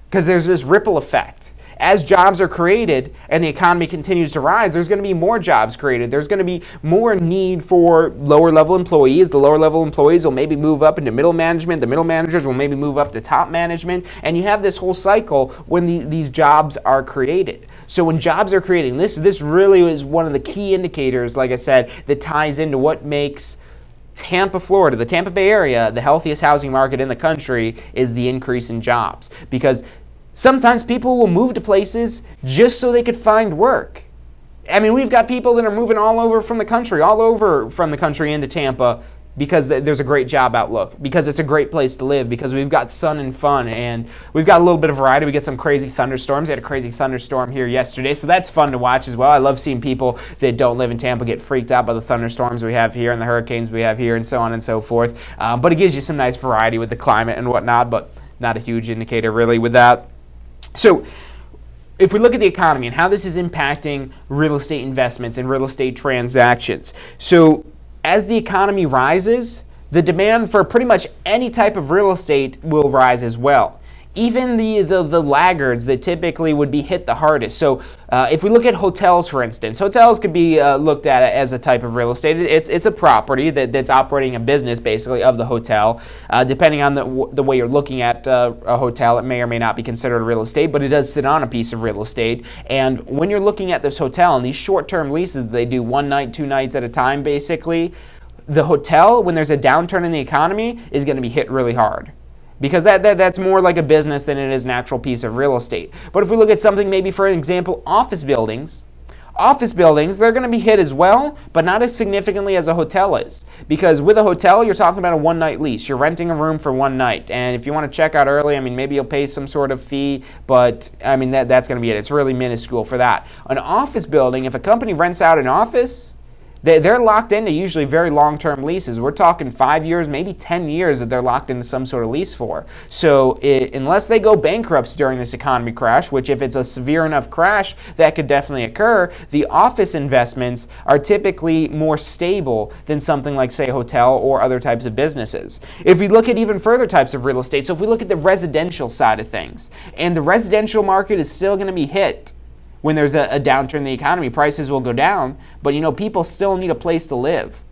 Because there's this ripple effect. As jobs are created and the economy continues to rise, there's going to be more jobs created. There's going to be more need for lower level employees. The lower level employees will maybe move up into middle management. The middle managers will maybe move up to top management. And you have this whole cycle when these jobs are created. So when jobs are creating, this really is one of the key indicators, like I said, that ties into what makes Tampa, Florida, the Tampa Bay area, the healthiest housing market in the country, is the increase in jobs. Because sometimes people will move to places just so they could find work. I mean, we've got people that are moving all over from the country into Tampa because there's a great job outlook, because it's a great place to live, because we've got sun and fun, and we've got a little bit of variety. We get some crazy thunderstorms. We had a crazy thunderstorm here yesterday, so that's fun to watch as well. I love seeing people that don't live in Tampa get freaked out by the thunderstorms we have here and the hurricanes we have here and so on and so forth. But it gives you some nice variety with the climate and whatnot, but not a huge indicator really with that. So if we look at the economy and how this is impacting real estate investments and real estate transactions, so as the economy rises, the demand for pretty much any type of real estate will rise as well. Even the laggards that typically would be hit the hardest. So if we look at hotels, for instance, hotels could be looked at as a type of real estate. It's a property that's operating a business basically of the hotel. Depending on the way you're looking at a hotel, it may or may not be considered real estate, but it does sit on a piece of real estate. And when you're looking at this hotel and these short-term leases, they do 1 night, 2 nights at a time basically. The hotel, when there's a downturn in the economy, is going to be hit really hard, because that's more like a business than it is an actual piece of real estate. But if we look at something, maybe for example, office buildings, they're going to be hit as well, but not as significantly as a hotel is. Because with a hotel, you're talking about a 1 night lease. You're renting a room for 1 night. And if you want to check out early, I mean, maybe you'll pay some sort of fee, but I mean, that's going to be it. It's really minuscule for that. An office building, if a company rents out an office, they're locked into usually very long-term leases. We're talking 5 years, maybe 10 years that they're locked into some sort of lease for. So unless they go bankrupt during this economy crash, which if it's a severe enough crash, that could definitely occur, the office investments are typically more stable than something like, say, a hotel or other types of businesses. If we look at even further types of real estate, so if we look at the residential side of things, and the residential market is still going to be hit when there's a downturn in the economy, prices will go down, but people still need a place to live.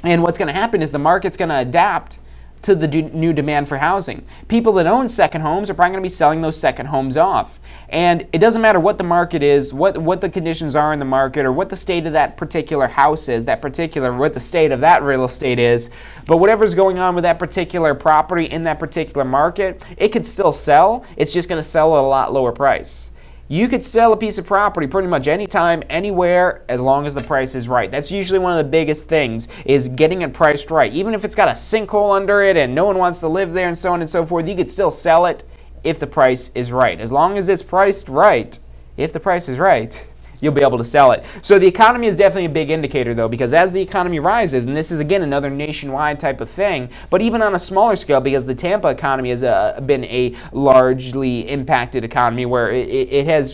And what's going to happen is the market's going to adapt to the new demand for housing. People that own second homes are probably going to be selling those second homes off. And it doesn't matter what the market is, what the conditions are in the market, or what the state of that particular house is, what the state of that real estate is, but whatever's going on with that particular property in that particular market, it could still sell. It's just going to sell at a lot lower price. You could sell a piece of property pretty much anytime, anywhere, as long as the price is right. That's usually one of the biggest things, is getting it priced right. Even if it's got a sinkhole under it and no one wants to live there and so on and so forth, you could still sell it if the price is right. As long as it's priced right, if the price is right, you'll be able to sell it. So the economy is definitely a big indicator, though, because as the economy rises, and this is, again, another nationwide type of thing, but even on a smaller scale, because the Tampa economy has been a largely impacted economy where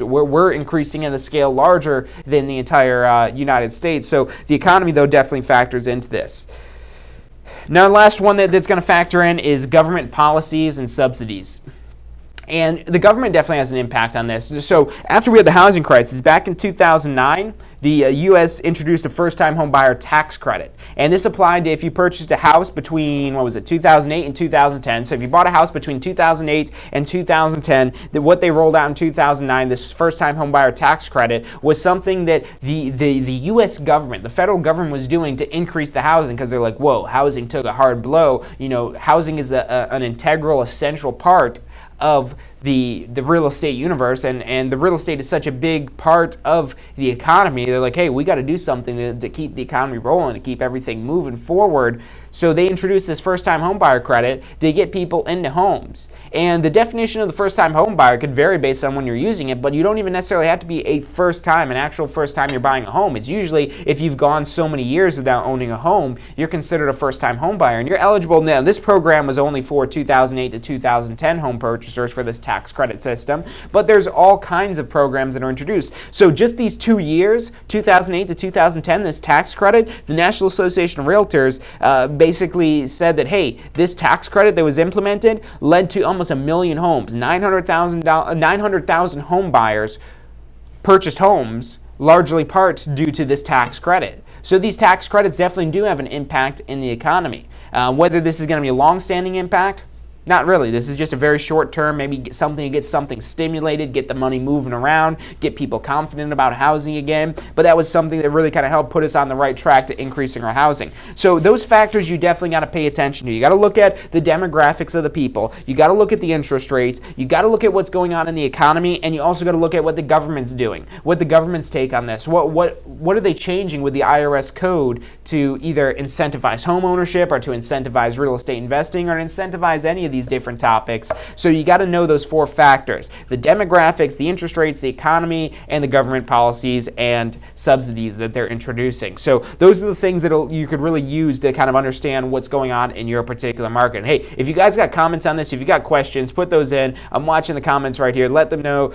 we're increasing at a scale larger than the entire United States. So the economy, though, definitely factors into this. Now, the last one that's going to factor in is government policies and subsidies. And the government definitely has an impact on this. So after we had the housing crisis, back in 2009, the U.S. introduced a first-time home buyer tax credit. And this applied to if you purchased a house between, 2008 and 2010. So if you bought a house between 2008 and 2010, what they rolled out in 2009, this first-time home buyer tax credit, was something that the U.S. government, the federal government, was doing to increase the housing, because they're like, whoa, housing took a hard blow. Housing is an integral, essential part of the real estate universe, and the real estate is such a big part of the economy. They're like, hey, we got to do something to keep the economy rolling, to keep everything moving forward. So they introduced this first-time home buyer credit to get people into homes. And the definition of the first-time home buyer could vary based on when you're using it, but you don't even necessarily have to be an actual first time you're buying a home. It's usually if you've gone so many years without owning a home, you're considered a first-time home buyer. And you're eligible now. This program was only for 2008 to 2010 home purchasers for this tax credit system, but there's all kinds of programs that are introduced. So just these 2 years, 2008 to 2010, this tax credit, the National Association of Realtors basically said that, hey, this tax credit that was implemented led to almost 1 million homes. 900,000 home buyers purchased homes, largely part due to this tax credit. So these tax credits definitely do have an impact in the economy. Whether this is going to be a long-standing impact, Not really. This is just a very short term, maybe get something stimulated, get the money moving around, get people confident about housing again. But that was something that really kind of helped put us on the right track to increasing our housing. So those factors you definitely got to pay attention to. You got to look at the demographics of the people. You got to look at the interest rates. You got to look at what's going on in the economy, and you also got to look at what the government's doing, what the government's take on this. What are they changing with the IRS code to either incentivize home ownership or to incentivize real estate investing or incentivize any of these different topics. So you got to know those four factors: the demographics, the interest rates, the economy, and the government policies and subsidies that they're introducing. So those are the things that you could really use to kind of understand what's going on in your particular market. And hey, if you guys got comments on this, if you got questions, put those in. I'm watching the comments right here. Let them know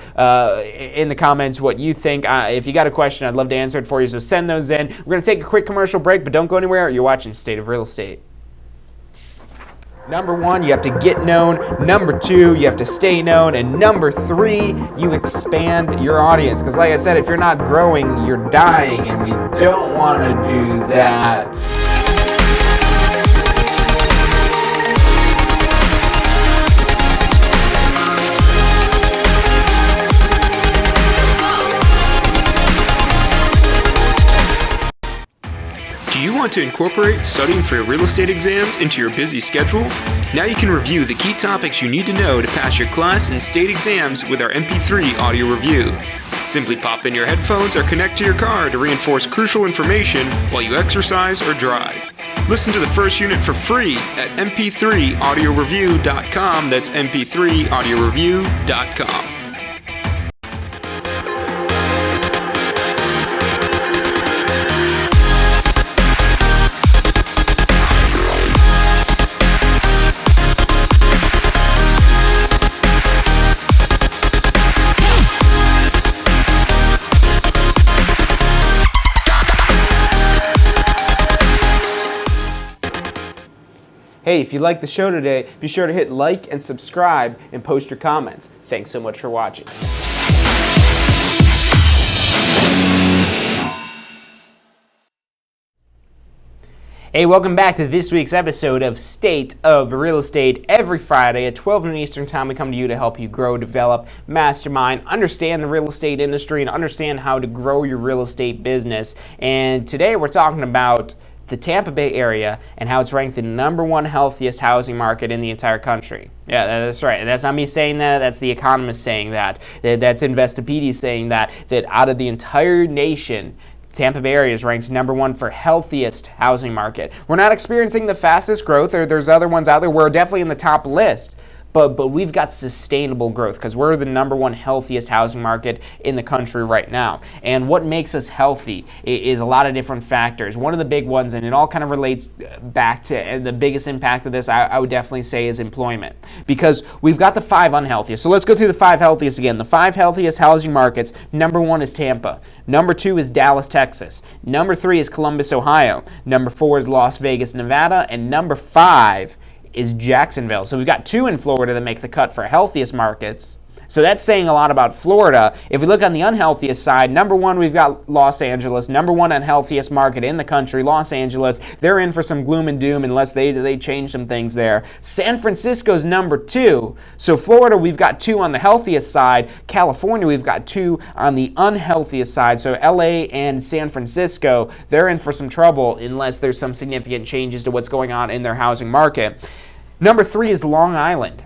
in the comments what you think. If you got a question, I'd love to answer it for you. So send those in. We're going to take a quick commercial break, but don't go anywhere. You're watching State of Real Estate. Number one, you have to get known. Number two, you have to stay known. And number three, you expand your audience. Because like I said, if you're not growing, you're dying. And we don't want to do that. Do you want to incorporate studying for your real estate exams into your busy schedule? Now you can review the key topics you need to know to pass your class and state exams with our MP3 audio review. Simply pop in your headphones or connect to your car to reinforce crucial information while you exercise or drive. Listen to the first unit for free at mp3audioreview.com. That's mp3audioreview.com. Hey, if you liked the show today, be sure to hit like and subscribe and post your comments. Thanks so much for watching. Hey, welcome back to this week's episode of State of Real Estate. Every Friday at 12 noon Eastern Time, we come to you to help you grow, develop, mastermind, understand the real estate industry, and understand how to grow your real estate business. And today we're talking about the Tampa Bay area and how it's ranked the #1 healthiest housing market in the entire country. Yeah, that's right. And that's not me saying that. That's the economist saying that. That's Investopedia saying that out of the entire nation, Tampa Bay area is ranked #1 for healthiest housing market. We're not experiencing the fastest growth, or there's other ones out there. We're definitely in the top list. But we've got sustainable growth because we're the #1 healthiest housing market in the country right now. And what makes us healthy is a lot of different factors. One of the big ones, and it all kind of relates back to the biggest impact of this, I would definitely say, is employment. Because we've got the 5 unhealthiest. So let's go through the 5 healthiest again. The 5 healthiest housing markets: #1 is Tampa. #2 is Dallas, Texas. #3 is Columbus, Ohio. #4 is Las Vegas, Nevada. And #5 is Jacksonville. So we've got 2 in Florida that make the cut for healthiest markets. So that's saying a lot about Florida. If we look on the unhealthiest side, #1, we've got Los Angeles. #1 unhealthiest market in the country, Los Angeles. They're in for some gloom and doom unless they change some things there. San Francisco's #2. So Florida, we've got 2 on the healthiest side. California, we've got 2 on the unhealthiest side. So LA and San Francisco, they're in for some trouble unless there's some significant changes to what's going on in their housing market. #3 is Long Island.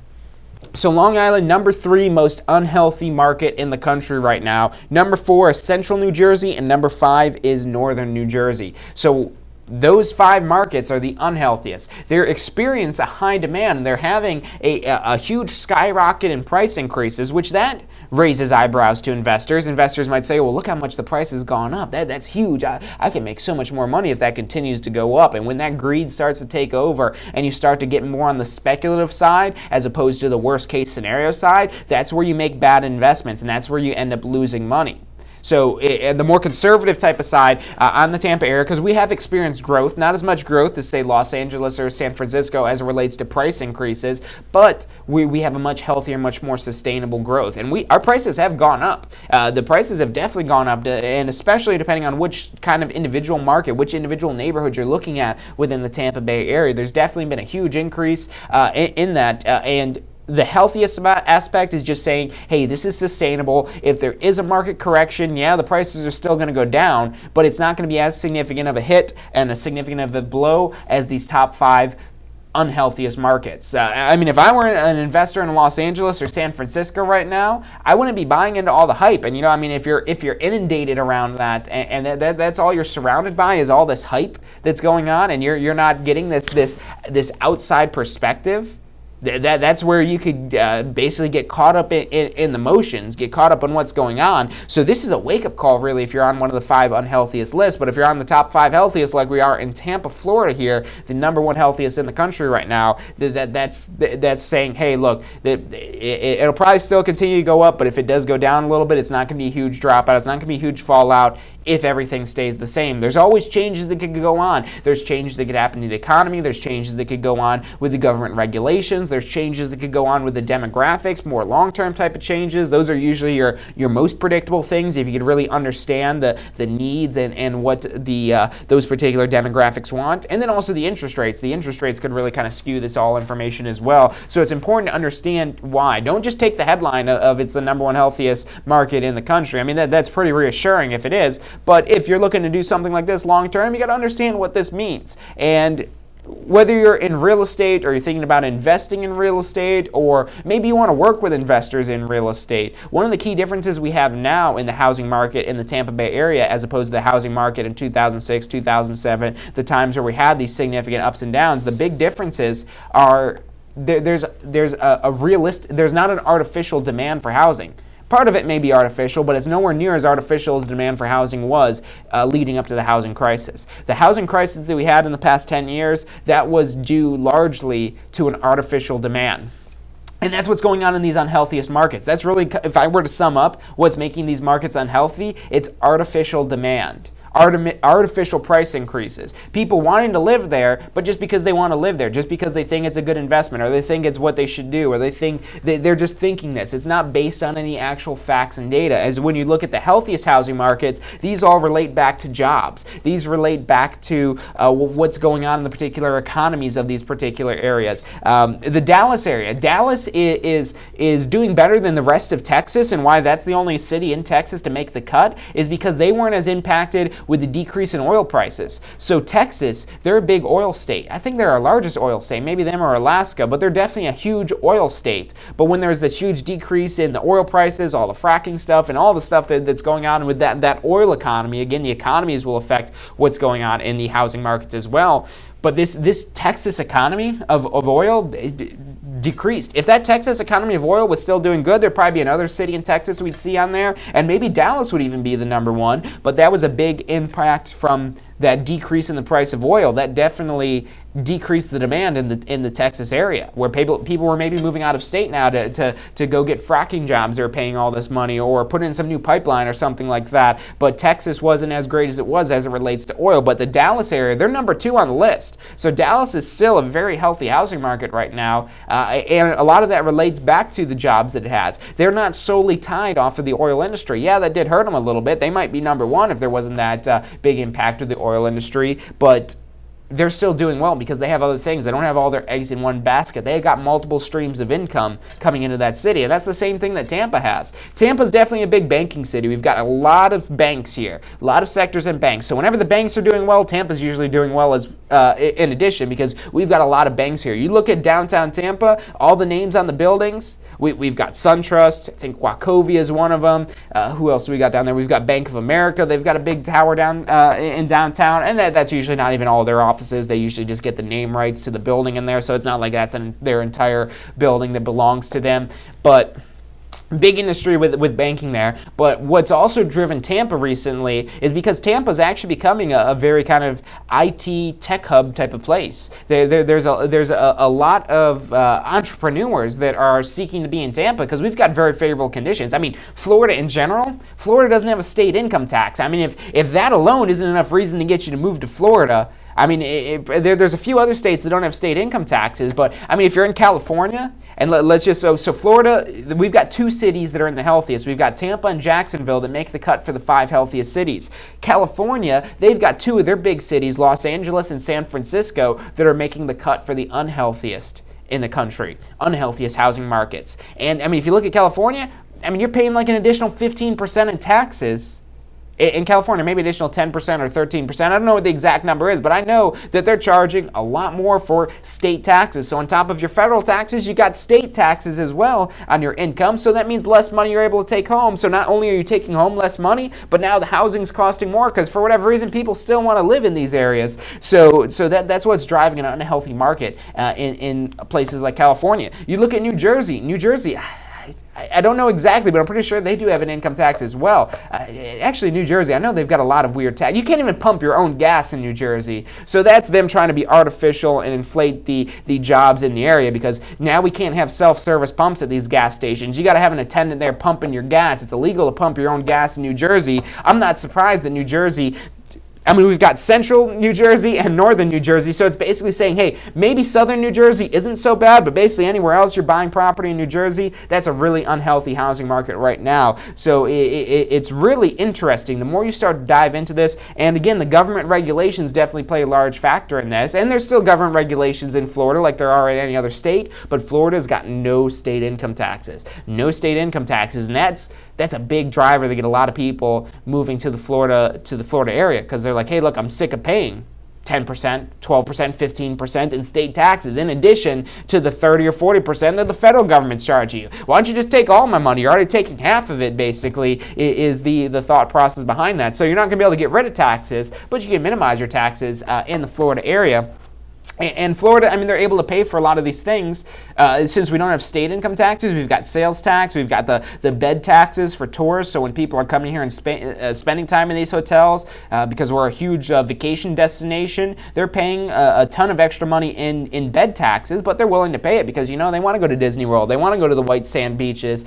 So Long Island, #3 most unhealthy market in the country right now. #4 is Central New Jersey, and #5 is Northern New Jersey. So those 5 markets are the unhealthiest. They're experiencing a high demand, and they're having a huge skyrocket in price increases, which that raises eyebrows to investors. Investors might say, well, look how much the price has gone up. That's huge. I can make so much more money if that continues to go up. And when that greed starts to take over and you start to get more on the speculative side as opposed to the worst case scenario side, that's where you make bad investments, and that's where you end up losing money. So the more conservative type of side on the Tampa area, because we have experienced growth, not as much growth as, say, Los Angeles or San Francisco as it relates to price increases, but we have a much healthier, much more sustainable growth. And our prices have gone up. The prices have definitely gone up, and especially depending on which kind of individual market, which individual neighborhood you're looking at within the Tampa Bay area. There's definitely been a huge increase in that, and the healthiest aspect is just saying, hey, this is sustainable. If there is a market correction, yeah, the prices are still going to go down, but it's not going to be as significant of a hit and as significant of a blow as these top 5 unhealthiest markets. I mean, if I were an investor in Los Angeles or San Francisco right now, I wouldn't be buying into all the hype. And I mean, if you're inundated around that, and that's all you're surrounded by is all this hype that's going on, and you're not getting this outside perspective. That's where you could basically get caught up in the motions, get caught up on what's going on. So this is a wake-up call, really, if you're on one of the 5 unhealthiest lists. But if you're on the top 5 healthiest, like we are in Tampa, Florida here, the number 1 healthiest in the country right now, that's saying, hey, look, it'll probably still continue to go up, but if it does go down a little bit, it's not going to be a huge dropout. It's not going to be a huge fallout if everything stays the same. There's always changes that could go on. There's changes that could happen to the economy. There's changes that could go on with the government regulations. There's changes that could go on with the demographics, more long-term type of changes. Those are usually your most predictable things if you could really understand the needs and what those particular demographics want. And then also the interest rates. The interest rates could really kind of skew this all information as well. So it's important to understand why. Don't just take the headline of it's the number 1 healthiest market in the country. I mean, that's pretty reassuring if it is. But if you're looking to do something like this long term, you got to understand what this means. And whether you're in real estate or you're thinking about investing in real estate, or maybe you want to work with investors in real estate, one of the key differences we have now in the housing market in the Tampa Bay area as opposed to the housing market in 2006, 2007, the times where we had these significant ups and downs, the big differences are there's not an artificial demand for housing. Part of it may be artificial, but it's nowhere near as artificial as the demand for housing was leading up to the housing crisis. The housing crisis that we had in the past 10 years, that was due largely to an artificial demand. And that's what's going on in these unhealthiest markets. That's really, if I were to sum up what's making these markets unhealthy, it's artificial demand. Artificial price increases. People wanting to live there, but just because they want to live there, just because they think it's a good investment, or they think it's what they should do, or they think they're just thinking this. It's not based on any actual facts and data. As when you look at the healthiest housing markets, these all relate back to jobs. These relate back to what's going on in the particular economies of these particular areas. The Dallas area. Dallas is doing better than the rest of Texas, and why that's the only city in Texas to make the cut is because they weren't as impacted with the decrease in oil prices. So Texas, they're a big oil state. I think they're our largest oil state, maybe them or Alaska, but they're definitely a huge oil state. But when there's this huge decrease in the oil prices, all the fracking stuff, and all the stuff that's going on with that oil economy, again, the economies will affect what's going on in the housing markets as well. But this Texas economy of oil decreased. If that Texas economy of oil was still doing good, there'd probably be another city in Texas we'd see on there, and maybe Dallas would even be the number 1. But that was a big impact from that decrease in the price of oil. That definitely decreased the demand in the Texas area, where people were maybe moving out of state now to go get fracking jobs. They're paying all this money, or put in some new pipeline or something like that. But Texas wasn't as great as it was as it relates to oil. But the Dallas area, they're number 2 on the list. So Dallas is still a very healthy housing market right now, and a lot of that relates back to the jobs that it has. They're not solely tied off of the oil industry. Yeah, that did hurt them a little bit. They might be number 1 if there wasn't that big impact of the oil industry, but they're still doing well because they have other things. They don't have all their eggs in one basket. They got multiple streams of income coming into that city, and that's the same thing that Tampa has. Tampa's definitely a big banking city. We've got a lot of banks here, a lot of sectors and banks. So whenever the banks are doing well, Tampa's usually doing well as in addition, because we've got a lot of banks here. You look at downtown Tampa, all the names on the buildings. We've got SunTrust. I think Wachovia is one of them. Who else do we got down there? We've got Bank of America. They've got a big tower down in downtown, and that's usually not even all their offices. They usually just get the name rights to the building in there, so it's not like that's their entire building that belongs to them. But big industry with banking there. But what's also driven Tampa recently is because Tampa's actually becoming a very kind of IT tech hub type of place. There's a lot of entrepreneurs that are seeking to be in Tampa because we've got very favorable conditions. I mean, Florida in general, Florida doesn't have a state income tax. I mean, if that alone isn't enough reason to get you to move to Florida, I mean, there's a few other states that don't have state income taxes, but I mean, if you're in California, and let's just, so Florida, we've got two cities that are in the healthiest. We've got Tampa and Jacksonville that make the cut for the 5 healthiest cities. California, they've got 2 of their big cities, Los Angeles and San Francisco, that are making the cut for the unhealthiest in the country, unhealthiest housing markets. And I mean, if you look at California, I mean, you're paying like an additional 15% in taxes. In California, maybe additional 10% or 13%. I don't know what the exact number is, but I know that they're charging a lot more for state taxes. So on top of your federal taxes, you got state taxes as well on your income. So that means less money you're able to take home. So not only are you taking home less money, but now the housing's costing more because for whatever reason, people still want to live in these areas. So that's what's driving an unhealthy market in places like California. You look at New Jersey. New Jersey, I don't know exactly, but I'm pretty sure they do have an income tax as well. Actually, New Jersey, I know they've got a lot of weird tax. You can't even pump your own gas in New Jersey. So that's them trying to be artificial and inflate the jobs in the area because now we can't have self-service pumps at these gas stations. You got to have an attendant there pumping your gas. It's illegal to pump your own gas in New Jersey. I'm not surprised that New Jersey, I mean, we've got central New Jersey and northern New Jersey, so it's basically saying, hey, maybe southern New Jersey isn't so bad, but basically anywhere else you're buying property in New Jersey, that's a really unhealthy housing market right now. So it's really interesting. The more you start to dive into this, and again, the government regulations definitely play a large factor in this, and there's still government regulations in Florida like there are in any other state, but Florida's got no state income taxes. No state income taxes, and that's a big driver to get a lot of people moving to the Florida area because they're like, hey, look, I'm sick of paying 10%, 12%, 15% in state taxes in addition to the 30 or 40% that the federal government's charging you. Why don't you just take all my money? You're already taking half of it, basically, is the thought process behind that. So you're not going to be able to get rid of taxes, but you can minimize your taxes in the Florida area. And Florida, I mean, they're able to pay for a lot of these things since we don't have state income taxes. We've got sales tax. We've got the bed taxes for tourists. So when people are coming here and spending time in these hotels, because we're a huge vacation destination, they're paying a ton of extra money in bed taxes, but they're willing to pay it because, you know, they want to go to Disney World. They want to go to the white sand beaches.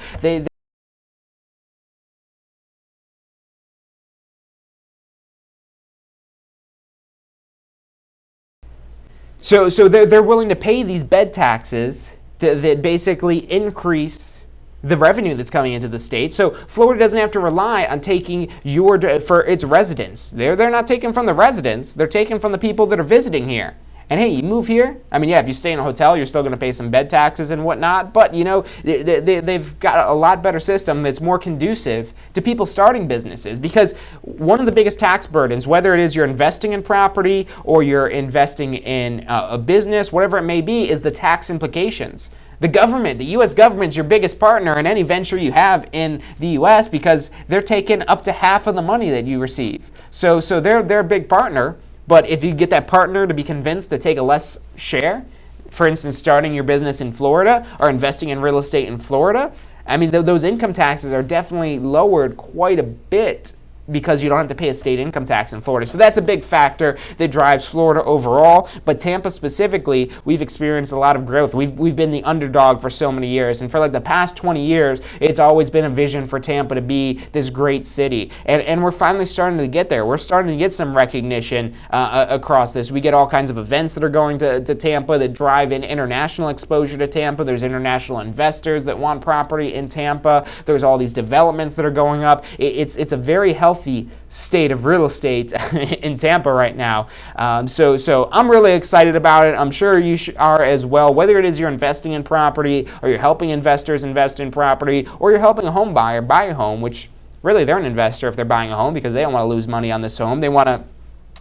So they're willing to pay these bed taxes that basically increase the revenue that's coming into the state. So Florida doesn't have to rely on taking for its residents. They're not taking from the residents. They're taking from the people that are visiting here. And hey, you move here, I mean, yeah, if you stay in a hotel, you're still going to pay some bed taxes and whatnot, but, you know, they've got a lot better system that's more conducive to people starting businesses because one of the biggest tax burdens, whether it is you're investing in property or you're investing in a business, whatever it may be, is the tax implications. The government, the U.S. government's your biggest partner in any venture you have in the U.S. because they're taking up to half of the money that you receive. So they're a big partner. But if you get that partner to be convinced to take a less share, for instance, starting your business in Florida or investing in real estate in Florida, I mean, those income taxes are definitely lowered quite a bit because you don't have to pay a state income tax in Florida. So that's a big factor that drives Florida overall. But Tampa specifically, we've experienced a lot of growth. We've been the underdog for so many years. And for like the past 20 years, it's always been a vision for Tampa to be this great city. And we're finally starting to get there. We're starting to get some recognition across this. We get all kinds of events that are going to Tampa that drive in international exposure to Tampa. There's international investors that want property in Tampa. There's all these developments that are going up. It's a very healthy state of real estate in Tampa right now. So I'm really excited about it. I'm sure you are as well, whether it is you're investing in property or you're helping investors invest in property or you're helping a home buyer buy a home, which really they're an investor if they're buying a home because they don't want to lose money on this home. They want to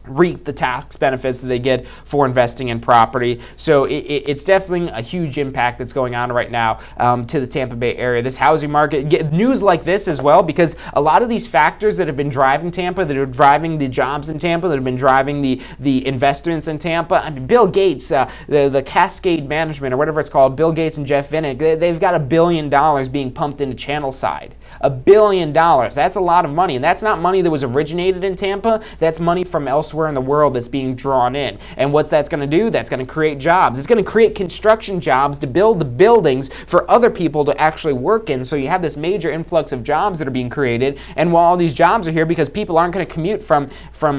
reap the tax benefits that they get for investing in property. So it's definitely a huge impact that's going on right now to the Tampa Bay area. This housing market, get news like this as well, because a lot of these factors that have been driving Tampa, that are driving the jobs in Tampa, that have been driving the investments in Tampa. I mean, Bill Gates, the Cascade Management or whatever it's called, Bill Gates and Jeff Vinnick, they've got $1 billion being pumped into Channelside. $1 billion. That's a lot of money. And that's not money that was originated in Tampa. That's money from elsewhere in the world that's being drawn in. And what's that's going to do? That's going to create jobs. It's going to create construction jobs to build the buildings for other people to actually work in. So you have this major influx of jobs that are being created. And while all these jobs are here, because people aren't going to commute from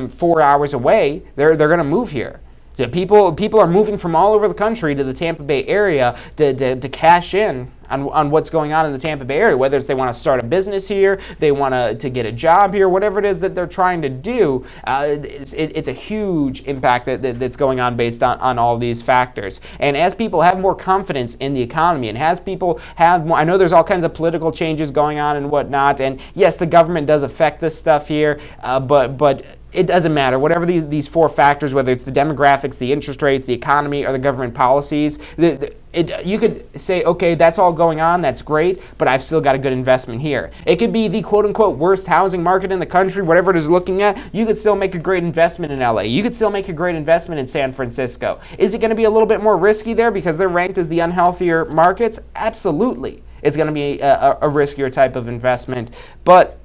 4 hours away, they're going to move here. Yeah, people are moving from all over the country to the Tampa Bay area to cash in on what's going on in the Tampa Bay area, whether it's they want to start a business here, they want to get a job here, whatever it is that they're trying to do. It's a huge impact that's going on based on all these factors. And as people have more confidence in the economy, and as people have more, I know there's all kinds of political changes going on and whatnot, and yes, the government does affect this stuff here, but it doesn't matter. Whatever these four factors, whether it's the demographics, the interest rates, the economy, or the government policies, you could say, okay, that's all going on, that's great, but I've still got a good investment here. It could be the quote-unquote worst housing market in the country, whatever it is looking at, you could still make a great investment in LA. You could still make a great investment in San Francisco. Is it going to be a little bit more risky there because they're ranked as the unhealthier markets? Absolutely. It's going to be a riskier type of investment, but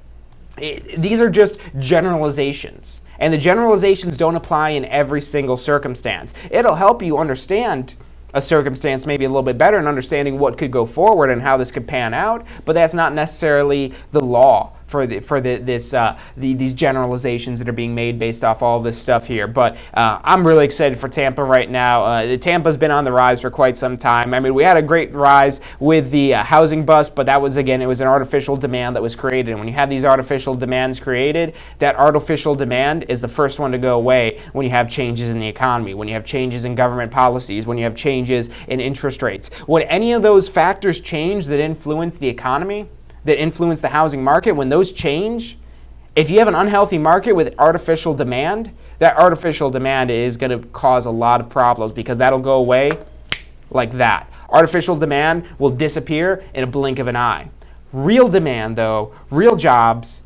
these are just generalizations, and the generalizations don't apply in every single circumstance. It'll help you understand a circumstance maybe a little bit better in understanding what could go forward and how this could pan out, but that's not necessarily the law for these generalizations that are being made based off all this stuff here. But I'm really excited for Tampa right now. Tampa's been on the rise for quite some time. I mean, we had a great rise with the housing bust, but that was, again, it was an artificial demand that was created. And when you have these artificial demands created, that artificial demand is the first one to go away when you have changes in the economy, when you have changes in government policies, when you have changes in interest rates. When any of those factors change that influence the economy, that influence the housing market, when those change, if you have an unhealthy market with artificial demand, that artificial demand is going to cause a lot of problems because that'll go away like that. Artificial demand will disappear in a blink of an eye. Real demand, though, real jobs,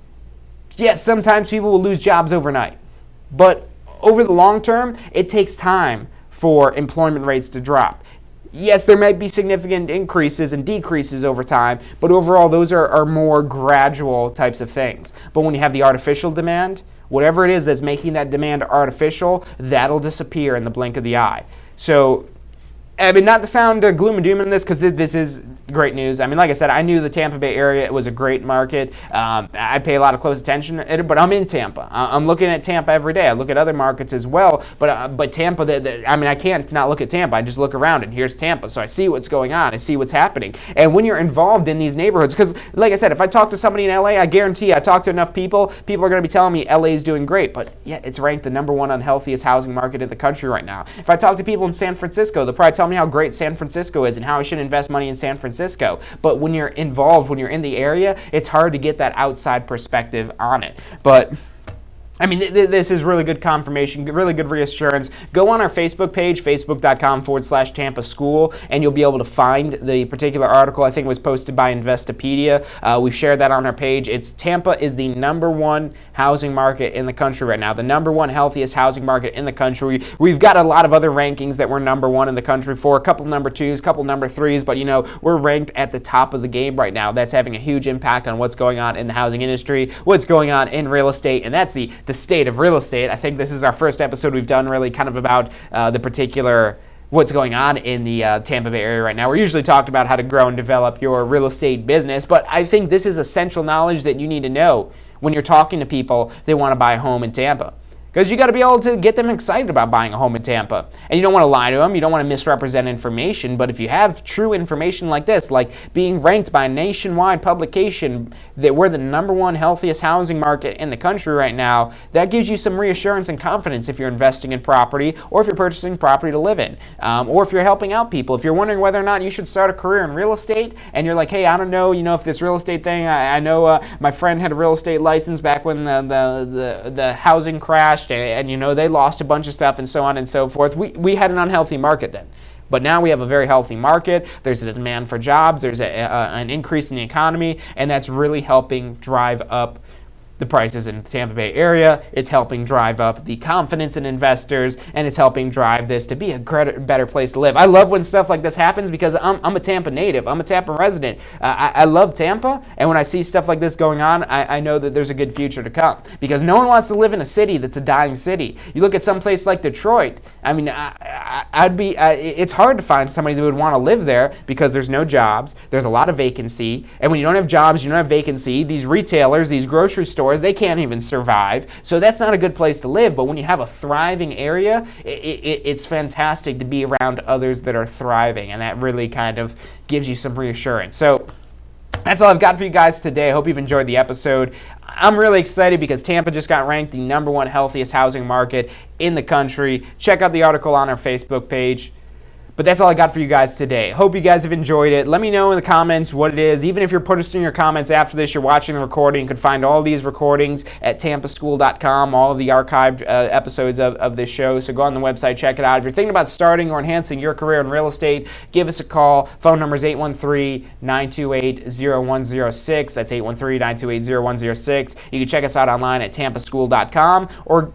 yes, sometimes people will lose jobs overnight, but over the long term, it takes time for employment rates to drop. Yes, there might be significant increases and decreases over time, but overall those are more gradual types of things. But when you have the artificial demand, whatever it is that's making that demand artificial, that'll disappear in the blink of the eye. So, I mean, not to sound gloom and doom in this, because this is great news. I mean, like I said, I knew the Tampa Bay area was a great market. I pay a lot of close attention to it, but I'm in Tampa. I'm looking at Tampa every day. I look at other markets as well, but Tampa, I mean, I can't not look at Tampa. I just look around and here's Tampa. So I see what's going on. I see what's happening. And when you're involved in these neighborhoods, because like I said, if I talk to somebody in LA, I guarantee I talk to enough people are going to be telling me LA is doing great, but yeah, it's ranked the #1 unhealthiest housing market in the country right now. If I talk to people in San Francisco, they'll probably tell me how great San Francisco is and how I should invest money in San Francisco. But when you're involved, when you're in the area, it's hard to get that outside perspective on it. But I mean, this is really good confirmation, really good reassurance. Go on our Facebook page, facebook.com/Tampa School, and you'll be able to find the particular article. I think it was posted by Investopedia. We've shared that on our page. Tampa is the #1 housing market in the country right now, the #1 healthiest housing market in the country. We've got a lot of other rankings that we're #1 in the country for, a couple #2s, a couple #3s, but you know, we're ranked at the top of the game right now. That's having a huge impact on what's going on in the housing industry, what's going on in real estate, and that's the state of real estate. I think this is our first episode we've done really kind of about the particular what's going on in the Tampa Bay area right now. We're usually talking about how to grow and develop your real estate business, but I think this is essential knowledge that you need to know when you're talking to people that want to buy a home in Tampa. Because you got to be able to get them excited about buying a home in Tampa. And you don't want to lie to them. You don't want to misrepresent information. But if you have true information like this, like being ranked by a nationwide publication that we're the #1 healthiest housing market in the country right now, that gives you some reassurance and confidence if you're investing in property or if you're purchasing property to live in. Or if you're helping out people. If you're wondering whether or not you should start a career in real estate and you're like, hey, I don't know, if this real estate thing, I know my friend had a real estate license back when the housing crash. crashed, and they lost a bunch of stuff and so on and so forth. We had an unhealthy market then. But now we have a very healthy market. There's a demand for jobs. There's an increase in the economy, and that's really helping drive up the prices in the Tampa Bay area. It's helping drive up the confidence in investors, and it's helping drive this to be a better place to live. I love when stuff like this happens because I'm a Tampa native. I'm a Tampa resident. I love Tampa, and when I see stuff like this going on, I know that there's a good future to come because no one wants to live in a city that's a dying city. You look at some place like Detroit. I mean, it's hard to find somebody that would want to live there because there's no jobs. There's a lot of vacancy, and when you don't have jobs, you don't have vacancy. These retailers, these grocery stores, they can't even survive. So that's not a good place to live. But when you have a thriving area, it's fantastic to be around others that are thriving, and that really kind of gives you some reassurance. So that's all I've got for you guys today. I hope you've enjoyed the episode. I'm really excited because Tampa just got ranked the #1 healthiest housing market in the country. Check out the article on our Facebook page. But that's all I got for you guys today. Hope you guys have enjoyed it. Let me know in the comments what it is. Even if you're posting your comments after this, you're watching the recording, you can find all these recordings at tampaschool.com, all of the archived episodes of this show. So go on the website, check it out. If you're thinking about starting or enhancing your career in real estate, give us a call. Phone number is 813-928-0106. That's 813-928-0106. You can check us out online at tampaschool.com, or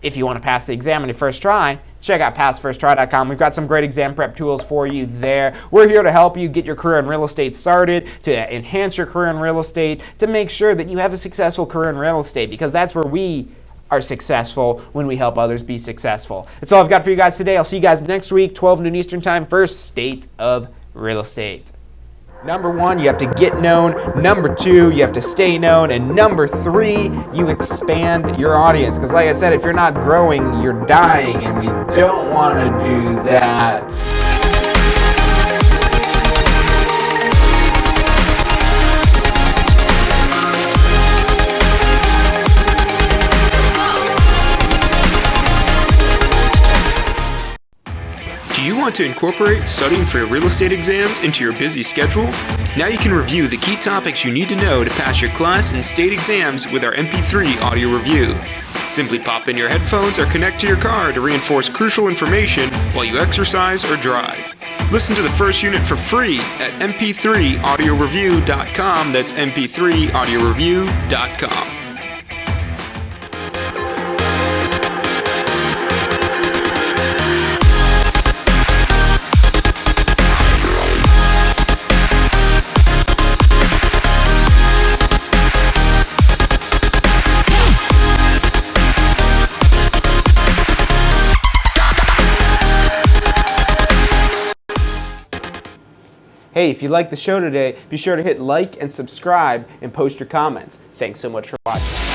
if you want to pass the exam on your first try, check out passfirsttry.com. We've got some great exam prep tools for you there. We're here to help you get your career in real estate started, to enhance your career in real estate, to make sure that you have a successful career in real estate, because that's where we are successful, when we help others be successful. That's all I've got for you guys today. I'll see you guys next week, 12 noon Eastern Time, for State of Real Estate. Number 1, you have to get known. Number 2, you have to stay known. And number 3, you expand your audience. Because like I said, if you're not growing, you're dying. And we don't want to do that. Do you want to incorporate studying for your real estate exams into your busy schedule? Now you can review the key topics you need to know to pass your class and state exams with our MP3 audio review. Simply pop in your headphones or connect to your car to reinforce crucial information while you exercise or drive. Listen to the first unit for free at mp3audioreview.com. That's mp3audioreview.com. Hey, if you liked the show today, be sure to hit like and subscribe and post your comments. Thanks so much for watching.